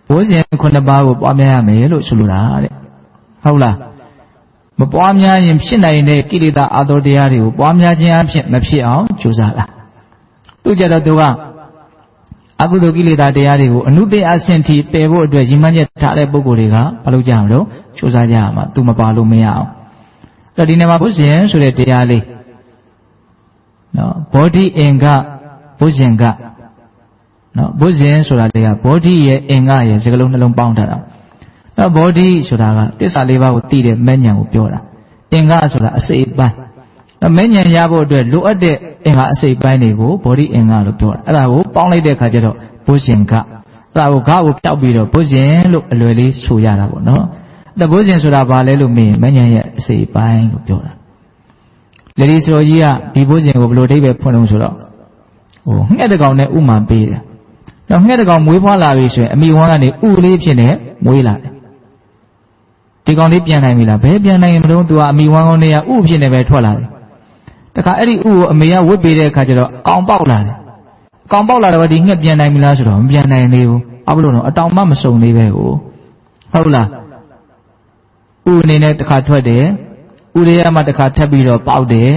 ဘိုးစဉ်9ပါးကိုပွားများရမယ်လို့ဆိုလိုတာတဲ့ဟုတ်လားမပွားများရင်ဖြစ်နိုင်တဲ့ကိလေသာအာသောတရားတွေကိုပွားများခြင်းအဖြစ်မဖြစ်အောင်ကြိုးစားလာသူကြတော့သူကအကုသိုလ်ကိလေသာတရားတွေကိုအနုတ္တအဆင့်ထိပယ်ဖို့အတွက်ရည်မှန်းချက်ထားတဲ့ပုဂ္ဂိုလ်တွေကဘာလုပ်ကြအောင်လို့ကြိုးစားကြရမှာသူမပါလို့မရအောင်အဲ့ဒီနေ့မှာဘုဇင်ဆိုတဲ့တရားလေးနော်ဘောဓိအင်္ဂဘုဇင်ကနော်ဘုဇင်ဆိုတာလေကဘောဓိရဲ့အင်္ဂရဲ့စကားလုံးနှလုံးပေါင်းထားတာနော်ဘောဓိဆိုတာကတစ္ဆာ၄ပါးကိုသိတဲ့မဲ့ဉဏ်ကိုပြောတာအင်္ဂဆိုတာအစိတ်ပိုင်းနော်မဲ့ဉဏ်ရဖို့အတွက်လိုအပ်တဲ့အင်္ဂအစိတ်ပိုင်းတွေကိုဘောဓိအင်္ဂလို့ပြောတာအဲ့ဒါကိုပေါင်းလိုက်တဲ့အခါကျတော့ဘုဇင်ကအဲ့ဒါကိုကိုဖျောက်ပြီးတော့ဘုဇင်လို့အလွယ်လေးဆိုရတာပေါ့နော်အဲ့ဘုဇင်ဆိုတာဘာလဲလို့မေးရင်မဲ့ဉဏ်ရဲ့အစိတ်ပိုင်းလို့ပြောတာလေဒီဆိုကြီးကဒီဘုဇင်ကိုဘယ်လိုအဓိပ္ပာယ်ဖွင့်လို့ဆိုတော့ငှက်တကောင်နဲ့ဥမာပေးတယ်။တော့ငှက်တကောင်မွေးဖွားလာပြီဆိုရင်အမိဝမ်းကနေဥလေးဖြစ်နေမွေးလာတယ်။ဒီ ဒီကောင်လေးပြန်နိုင်ပြီလားဘယ်ပြန်နိုင်မလို့သူကအမိဝမ်းကောင်းတွေကဥဖြစ်နေပဲထွက်လာတယ်တခါအဲ့ဒီဥကိုအမေကဝစ်ပေးတဲ့အခါကျတော့အကောင်ပေါက်လာတယ်အကောင်ပေါက်လာတော့ဒီငှက်ပြန်နိုင်ပြီလားဆိုတော့မပြန်နိုင်သေးဘူးဘာလို့လဲတော့အတောင်မှမစုံသေးပဲကိုဟုတ်လားဥအနေနဲ့တခါထွက်တယ်ဥတွေကမှတခါထပ်ပြီးတော့ပေါက်တယ်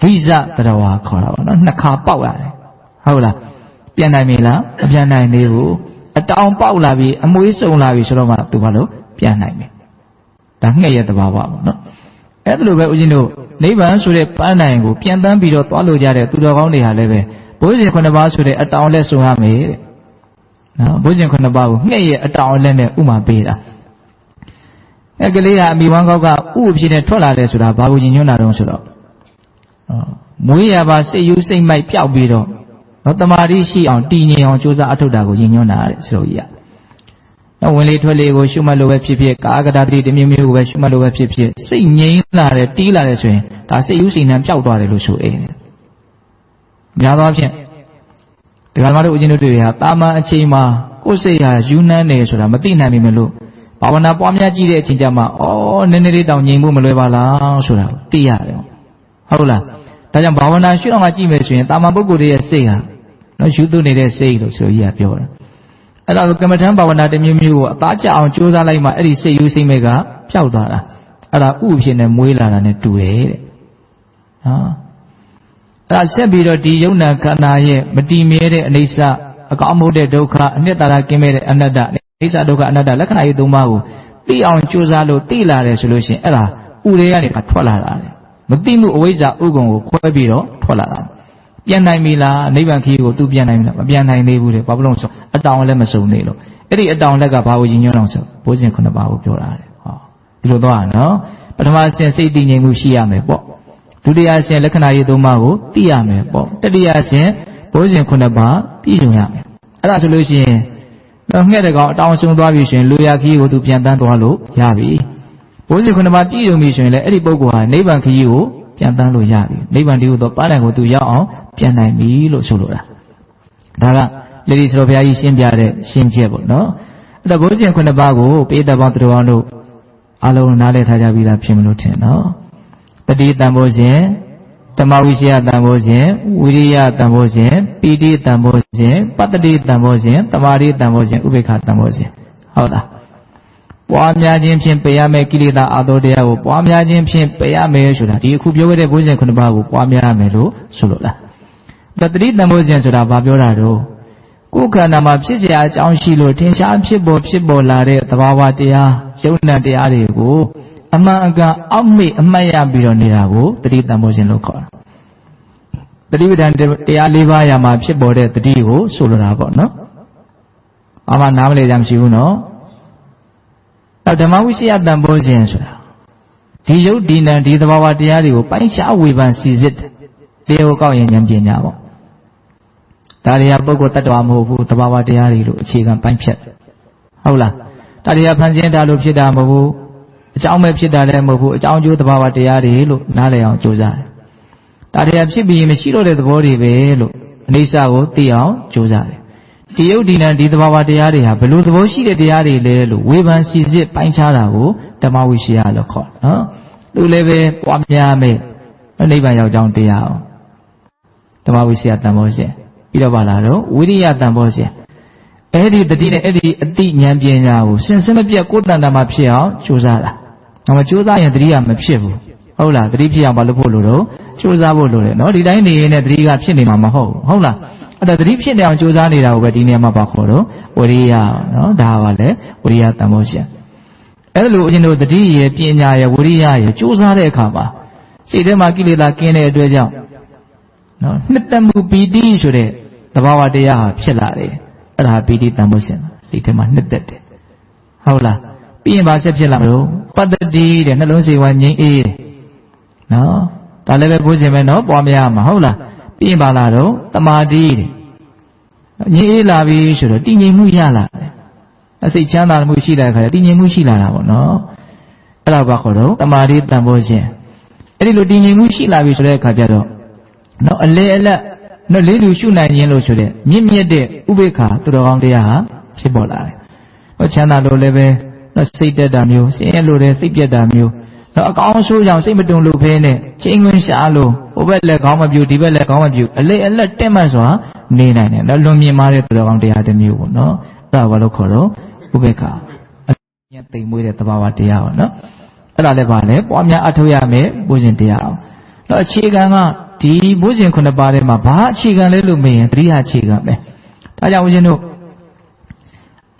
ဝိဇတရဝါခေါ်တာပေါ့နော်နှစ်ခါပေါက်ရတယ်ဟုတ်လားပြန်နိုင်ပြီလားမပြန်နိုင်သေးဘူးအတောင်ပေါက်လာပြီအမွေးစုံလာပြီဆိုတော့မှသူဘာလို့ပြန်နိုင်ပြီဒါငှက်ရဲ့သဘာဝပေါ့နော်အဲ့ဒါလိုပဲဦးဇင်းတို့နိဗ္ဗာန်ဆိုတဲ့ပန်းနိုင်ကိုပြန်တန်းပြီးတော့သွားလို့ကြတဲ့သူတော်ကောင်းတွေဟာလည်းပဲဘုရားရှင်ခုနှစ်ပါးဆိုတဲ့အတောင်လက်စုံရမယ်တဲ့နော်ဘုရားရှင်ခုနှစ်ပါးကိုငှက်ရဲ့အတောင်လက်နဲ့ဥမာပေးတာအဲ့ကလေးကအမိဝမ်းကောက်ကဥအဖြစ်နဲ့ထွက်လာတယ်ဆိုတာဘာကိုညင်ညွှန်းတာတုံးဆိုတော့မွေးရပါစိတ်ယူစိတ်မိုက်ပျောက်ပြီးတော့နော်တမာတိရှိအောင်တည်ငြိမ်အောင်ကြိုးစားအထောက်တာကိုညင်ညွှန်းတာတဲ့ဆိုလိုကြီးကဝင်လေထွက်လေကိုရှုမှတ်လို့ပဲဖြစ်ဖြစ်ကာကတာတိတမျိုးမျိုးကိုပဲရှုမှတ်လို့ပဲဖြစ်ဖြစ်စိတ်ငြိမ်လာတယ်တီးလာတယ်ဆိုရင်ဒါစိတ်ယူစိတ်နှံပျောက်သွားတယ်လို့ဆိုအေးတယ်များသောအားဖြင့်ဒီကမှာတို့ဦးဇင်းတို့တွေဟာတာမန်အချိန်မှာကိုယ်စိတ်ဟာယူနှမ်းနေဆိုတာမသိနိုင်ပြီမလို့ဘာဝနာပွားများကြည့်တဲ့အချိန်ကျမှနည်းနည်းလေးတောင်ငြိမ်ဖို့မလွယ်ပါလားဆိုတာသိရတယ်ဟုတ်လားဒါကြောင့်ဘာဝနာရှုတော့မှကြည့်မယ်ဆိုရင်တာမန်ပုဂ္ဂိုလ်တွေရဲ့စိတ်ဟာနော်ယူသွနေတဲ့စိတ်လို့ဆိုကြီးကပြောတယ်အဲ့ဒါကိုကမ္မထံဘာဝနာတစ်မျိုးမျိုးကိုအသားကျအောင်ကြိုးစားလိုက်မှအဲ့ဒီစိတ်ယူစိတ်မဲ့ကပျောက်သွားတာအဲ့ဒါဥဖြစ်နေမွေးလာတာနဲ့တူတယ်တဲ့နော်အဲ့ဒါဆက်ပြီးတော့ဒီယုံနာခန္ဓာရဲ့မတည်မြဲတဲ့အိဋ္ဌအကောင်းမှုတဲ့ဒုက္ခအနှစ်သာရကင်းမဲ့တဲ့အနတ္တအိဋ္ဌဒုက္ခအနတ္တလက္ခဏာရေးသုံးပါးကိုသိအောင်ကြိုးစားလို့သိလာတယ်ဆိုလို့ရှိရင်အဲ့ဒါဥတွေကနေထွက်လာတာတဲ့မသိမှုအဝိဇ္ဇာဥကုံကိုခွဲပြီးတော့ထွက်လာတာပြန်နိုင်ပြီလားနိဗ္ဗာန်ခရီးကိုသူပြန်နိုင်ပြီလားမပြန်နိုင်သေးဘူးတဲ့ဘာလို့လဲဆိုအတောင်လည်းမစုံသေးလို့အဲ့ဒီအတောင်လက်ကဘာကိုညင်ညွှန်းအောင်ဆိုဘိုးရှင်ခုနှစ်ပါးကိုပြောတာတဲ့ဟောဒီလိုတော့နော်ပထမအဆင့်စိတ်တည်ငြိမ်မှုရှိရမယ်ပေါ့ဒုတိယအဆင့်လက္ခဏာရေးသုံးပါးကိုသိရမယ်ပေါ့တတိယအဆင့်ဘိုးရှင်ခုနှစ်ပါးပြည့်စုံရမယ်အဲ့ဒါဆိုလို့ရှိရင်တော့ငှက်တဲ့ကောင်အတောင်ဆုံးသွားပြီဆိုရင်လူရခရီးကိုသူပြန်တန်းသွားလို့ရပြီဘိုးရှင်ခုနှစ်ပါးပြည့်စုံပြီဆိုရင်လည်းအဲ့ဒီပုဂ္ဂိုလ်ဟာနိဗ္ဗာန်ခရီးကိုပြန်တန်းလို့ရပြီနိဗ္ဗာန်တည်းဟူသောပန်းနိုင်ကိုသူရောက်အောင်ပြန်နိုင်ပြီလို့ဆိုလိုတာဒါကလေဒီစတော်ဘုရားကြီးရှင်းပြတဲ့ရှင်းချက်ပေါ့နော်အဲ့တော့ဘုရားရှင်ခုနှစ်ပါးကိုပိဋကပေါင်းသူတော်အောင်တို့အလုံးနားလည်ထားကြပြီးသားဖြစ်မလို့ထင်နော်တတိတန်ဖိုးရှင်ဓမ္မဝိရှယတန်ဖိုးရှင်ဝိရိယတန်ဖိုးရှင်ပီတိတန်ဖိုးရှင်ပတ္တိတန်ဖိုးရှင်တမာတိတန်ဖိုးရှင်ဥပေက္ခတန်ဖိုးရှင်ဟုတ်လားပွားများခြင်းဖြင့်ပယ်ရမယ့်ကိလေသာအာသောတရားကိုပွားများခြင်းဖြင့်ပယ်ရမယ်ဆိုတာဒီအခုပြောခဲ့တဲ့ဘုရားရှင်ခုနှစ်ပါးကိုပွားများရမယ်လို့ဆိုလိုလားတတိတန်ဖိုးရှင်ဆိုတာဘာပြောတာတော့ကိုယ်ခန္ဓာမှာဖြစ်เสียအကြောင်းရှိလို့ထင်ရှားဖြစ်ပေါ်လာတဲ့သဘာဝတရားယုံနာတရားတွေကိုအမှန်အကန်အောက်မေ့အမှတ်ရပြီးတော့နေတာကိုတတိတန်ဖိုးရှင်လို့ခေါ်တာတတိပဋ္ဌာန်တရား၄ပါးရာမှာဖြစ်ပေါ်တဲ့တတိကိုဆိုလိုတာပေါ့နော်အမှနားမလည်ကြမရှိဘူးနော်နောက်ဓမ္မဝိရှယတန်ဖိုးရှင်ဆိုတာဒီယုတ်ဒီနံဒီသဘာဝတရားတွေကိုပိုင်းခြားဝေဖန်စီစစ်တရားကိုကောက်ရင်ဉာဏ်ပညာပေါ့ဒါတွေကပုဂ္ဂိုလ်တ attva မဟုတ်ဘူးသဘာဝတရားတွေလို့အခြေခံပိုင်းဖြတ်ဟုတ်လားဒါတွေကဖန်ဆင်းတာလို့ဖြစ်တာမဟုတ်ဘူးအကြောင်းပဲဖြစ်တာလည်းမဟုတ်ဘူးအကြောင်းကျိုးသဘာဝတရားတွေလို့နားလည်အောင်ကြိုးစားတယ်ဒါတွေကဖြစ်ပြီးမရှိတော့တဲ့သဘောတွေပဲလို့အနိစ္စကိုသိအောင်ကြိုးစားတယ်ဒီယုတ်ဒီနံဒီသဘာဝတရားတွေဟာဘယ်လိုသဘောရှိတဲ့တရားတွေလဲလို့ဝေဖန်စီစစ်ပိုင်းခြားတာကိုဓမ္မဝိရှယလို့ခေါ်နော်သူလည်းပဲပွားများမဲ့နိဗ္ဗာန်ရောက်ကြောင်းတရားအောင်ဓမ္မဝိရှယတန်ဖိုးရှင်ပြီးတော့ပါလာတော့ဝိရိယတန်ဖိုးရှင်အဲ့ဒီတတိနဲ့အဲ့ဒီအတိဉာဏ်ပညာကိုစင်စစ်မပြတ်ကိုယ်တန်တာမှာဖြစ်အောင်ကြိုးစားတာ။ဒါမှကြိုးစားရင်တတိကမဖြစ်ဘူး။ဟုတ်လားတတိဖြစ်အောင်ဘာလို့ဖို့လို့တော့ကြိုးစားဖို့လိုတယ်နော်ဒီတိုင်းနေရင်လည်းတတိကဖြစ်နေမှာမဟုတ်ဘူး။ဟုတ်လားအဲ့ဒါတတိဖြစ်နေအောင်ကြိုးစားနေတာကိုပဲဒီနေရာမှာပါခေါ်တော့ဝိရိယနော်ဒါပါလေဝိရိယတန်ဖိုးရှင်အဲ့လိုအရင်တို့တတိရဲ့ပညာရဲ့ဝိရိယရဲ့ကြိုးစားတဲ့အခါမှာစိတ်ထဲမှာကိလေသာကင်းတဲ့အတွက်ကြောင့်နော်နှစ်သက်မှုပီတိဆိုတဲ့သဘာဝတရားဟာဖြစ်လာတယ်အဲ့ဒါပီတိတန်ဖိုးရှင်စိတ်ထဲမှာနှစ်သက်တယ်ဟုတ်လားပြီးရင်ဘာဆက်ဖြစ်လာမလို့ပတ္တိတဲ့နှလုံးစိတ်ဝါငြိမ်းအေးနော်ဒါလည်းပဲဘုရားရှင်ပဲနော်ပွားများမှာဟုတ်လားပြီးရင်ဘာလာတော့တမာတိတဲ့ငြိမ်းအေးလာပြီဆိုတော့တည်ငြိမ်မှုရလာတယ်အစိတ်ချမ်းသာမှုရှိတဲ့အခါတည်ငြိမ်မှုရှိလာတာပေါ့နော်အဲ့ဒါဘာခေါ်တော့တမာတိတန်ဖိုးရှင်အဲ့ဒီလိုတည်ငြိမ်မှုရှိလာပြီဆိုတဲ့အခါကျတော့နော်အလေအလတ်နော်လေးလူရှုနိုင်ခြင်းလို့ဆိုတဲ့မြင့်မြတ်တဲ့ဥပေက္ခသူတော်ကောင်းတရားဟာဖြစ်ပေါ်လာတယ်။ဟောချမ်းသာလို့လည်းပဲ နော်စိတ်တက်တာမျိုးဆင်းရဲလို့တဲ့စိတ်ပြက်တာမျိုးနော်အကောင်းဆိုးကြောင့်စိတ်မတုန်လို့ဖဲနဲ့ချိန်ခွင်ရှာလို့ဟိုဘက်လက်ကောင်းမပြူဒီဘက်လက်ကောင်းမပြူအလက်တက်မှတ်စွာနေနိုင်တယ်နော်လွန်မြင်မာတဲ့သူတော်ကောင်းတရားတစ်မျိုးပေါ့နော်အဲ့ဒါဘာလို့ခေါ်တော့ဥပေက္ခအညတိမ်မွေးတဲ့သဘာဝတရားပေါ့နော်အဲ့ဒါလည်းပါလေပွားများအထောက်ရမယ်ဘုရင်တရားအောင်နော်အခြေခံကဒီဘုရင်ခုနှစ်ပါးထဲမှာဘာအခြေခံလဲလို့မေးရင်တတိယအခြေခံပဲဒါကြောင့်ဦးဇင်းတို့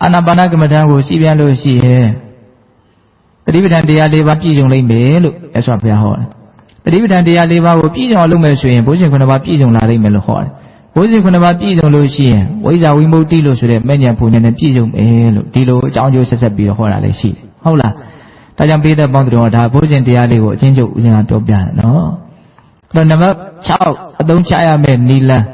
အာနာပါနကမ္မဋ္ဌာန်းကိုစီးပြန်လို့ရှိရင်တတိပဋ္ဌာန်တရား၄ပါးပြည့်စုံလိမ့်မယ်လို့ရသော်ဘုရားဟောတယ်တတိပဋ္ဌာန်တရား၄ပါးကိုပြည့်စုံအောင်လုပ်မယ်ဆိုရင်ဘုရင်ခုနှစ်ပါးပြည့်စုံလာလိမ့်မယ်လို့ဟောတယ်ဘုရင်ခုနှစ်ပါးပြည့်စုံလို့ရှိရင်ဝိဇ္ဇာဝိမု ക്തി လို့ဆိုတဲ့မဲ့ညာဘုံညာနဲ့ပြည့်စုံမယ်လို့ဒီလိုအကြောင်းကျိုးဆက်ဆက်ပြီးတော့ဟောတာလည်းရှိတယ်ဟုတ်လားဒါကြောင့်ပိဋကပေါင်းတော်ဒါဘုရင်တရားလေးကိုအချင်းချုပ်ဦးဇင်းကပြောပြတယ်နော်အဲ့တော့နံပါတ်6အသုံးချရမယ့်နိလန်း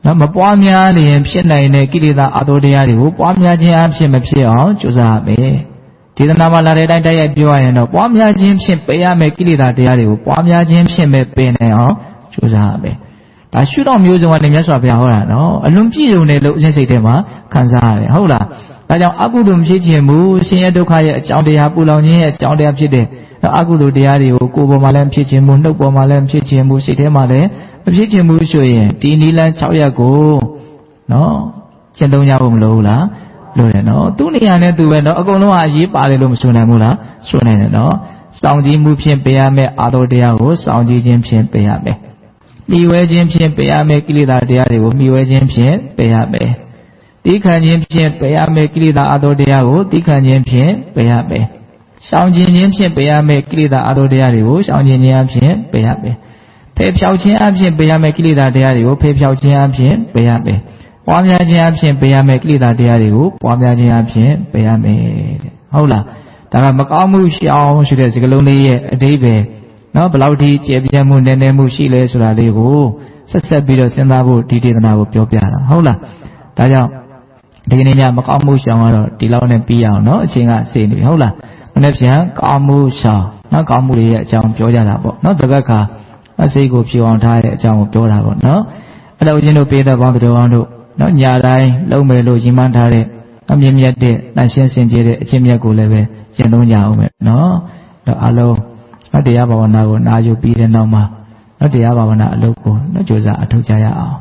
နော်မပွားများလျင်ဖြစ်နိုင်တဲ့ကိလေသာအတောတရားတွေကိုပွားများခြင်းအဖြစ်မဖြစ်အောင်ကြိုးစားရမယ်ဒေသနာမှာလာတဲ့အတိုင်းတိုက်ရိုက်ပြောရရင်တော့ပွားများခြင်းဖြင့်ပယ်ရမယ့်ကိလေသာတရားတွေကိုပွားများခြင်းဖြင့်ပဲပယ်နိုင်အောင်ကြိုးစားရမယ်ဒါရှုတော့မျိုးစုံကနေမြတ်စွာဘုရားဟောတာနော်အလွန်ပြည့်စုံတယ်လို့အစဉ်စိတ်ထဲမှာခံစားရတယ်ဟုတ်လားဒါကြောင့်အကုသိုလ်မဖြစ်ခြင်းမူဆင်းရဲဒုက္ခရဲ့အကြောင်းတရားပူလောင်ခြင်းရဲ့အကြောင်းတရားဖြစ်တဲ့အကုသိုလ်တရားတွေကိုကိုယ်ပေါ်မှာလည်းဖြစ်ခြင်းမူနှုတ်ပေါ်မှာလည်းဖြစ်ခြင်းမူစိတ်ထဲမှာလည်းမဖြစ်ခြင်းမူဆိုရင်ဒီနိလန်း6ရက်ကိုနော်ကျင့်သုံးကြဖို့မလိုဘူးလားလို့တယ်နော်သူ့နေရာနဲ့သူပဲနော်အကုန်လုံးကအရေးပါတယ်လို့မဆိုနိုင်ဘူးလားဆိုနိုင်တယ်နော်စောင့်ကြည့်မှုဖြင့်ပယ်ရမယ့်အာသောတရားကိုစောင့်ကြည့်ခြင်းဖြင့်ပယ်ရမယ်မှီဝဲခြင်းဖြင့်ပယ်ရမယ့်ကိလေသာတရားတွေကိုမှီဝဲခြင်းဖြင့်ပယ်ရမယ်တိခံခြင်းဖြင့်ပယ်ရမယ့်ကိလေသာအာသောတရားကိုတိခံခြင်းဖြင့်ပယ်ရမယ်ရှောင်ကျင်ခြင်းဖြင့်ပယ်ရမယ့်ကိလေသာအာသောတရားတွေကိုရှောင်ကျင်ခြင်းအဖြစ်ပယ်ရမယ်ဖယ်ဖြောက်ခြင်းအဖြစ်ပယ်ရမယ့်ကိလေသာတရားတွေကိုဖယ်ဖြောက်ခြင်းအဖြစ်ပယ်ရမယ်ပွားများခြင်းအဖြစ်ပယ်ရမယ့်ကိလေသာတရားတွေကိုပွားများခြင်းအဖြစ်ပယ်ရမယ်တဲ့ဟုတ်လားဒါကမကောင်းမှုရှောင်ဆိုတဲ့စကားလုံးလေးရဲ့အဓိပ္ပာယ်နော်ဘယ်လောက်ထိကျေပြတ်မှုနည်းနည်းမှုရှိလဲဆိုတာလေးကိုဆက်ပြီးတော့စဉ်းစားဖို့ဒီဒေသနာကိုပြောပြတာဟုတ်လားဒါကြောင့်ဒီကနေ့ညမကောင်းမှုရှောင်ကတော့ဒီလောက်နဲ့ပြီးအောင်နော်အချိန်ကစေနေပြီဟုတ်လားမနေ့ပြန်ကောင်းမှုရှောင်နော်ကောင်းမှုတွေရဲ့အကြောင်းပြောကြတာပေါ့နော်တပတ်ခါအစိတ်ကိုဖြောင်းထားတဲ့အကြောင်းကိုပြောတာပေါ့နော်အဲ့တော့ဦးဇင်းတို့ပေးတဲ့ပေါင်းတော်အောင်တို့နော်ညတိုင်းလုံးမယ်လို့ရင်မှန်းထားတဲ့အမြင့်မြတ်တဲ့တန်ရှင်းစင်ကြယ်တဲ့အချင်းမြတ်ကိုလည်းပဲကျင့်သုံးကြအောင်မယ်နော်တော့အားလုံးနော်တရားဘာဝနာကိုနာယူပြီးတဲ့နောက်မှာနော်တရားဘာဝနာအလုပ်ကိုနော်ကြိုးစားအထောက်ကြရအောင်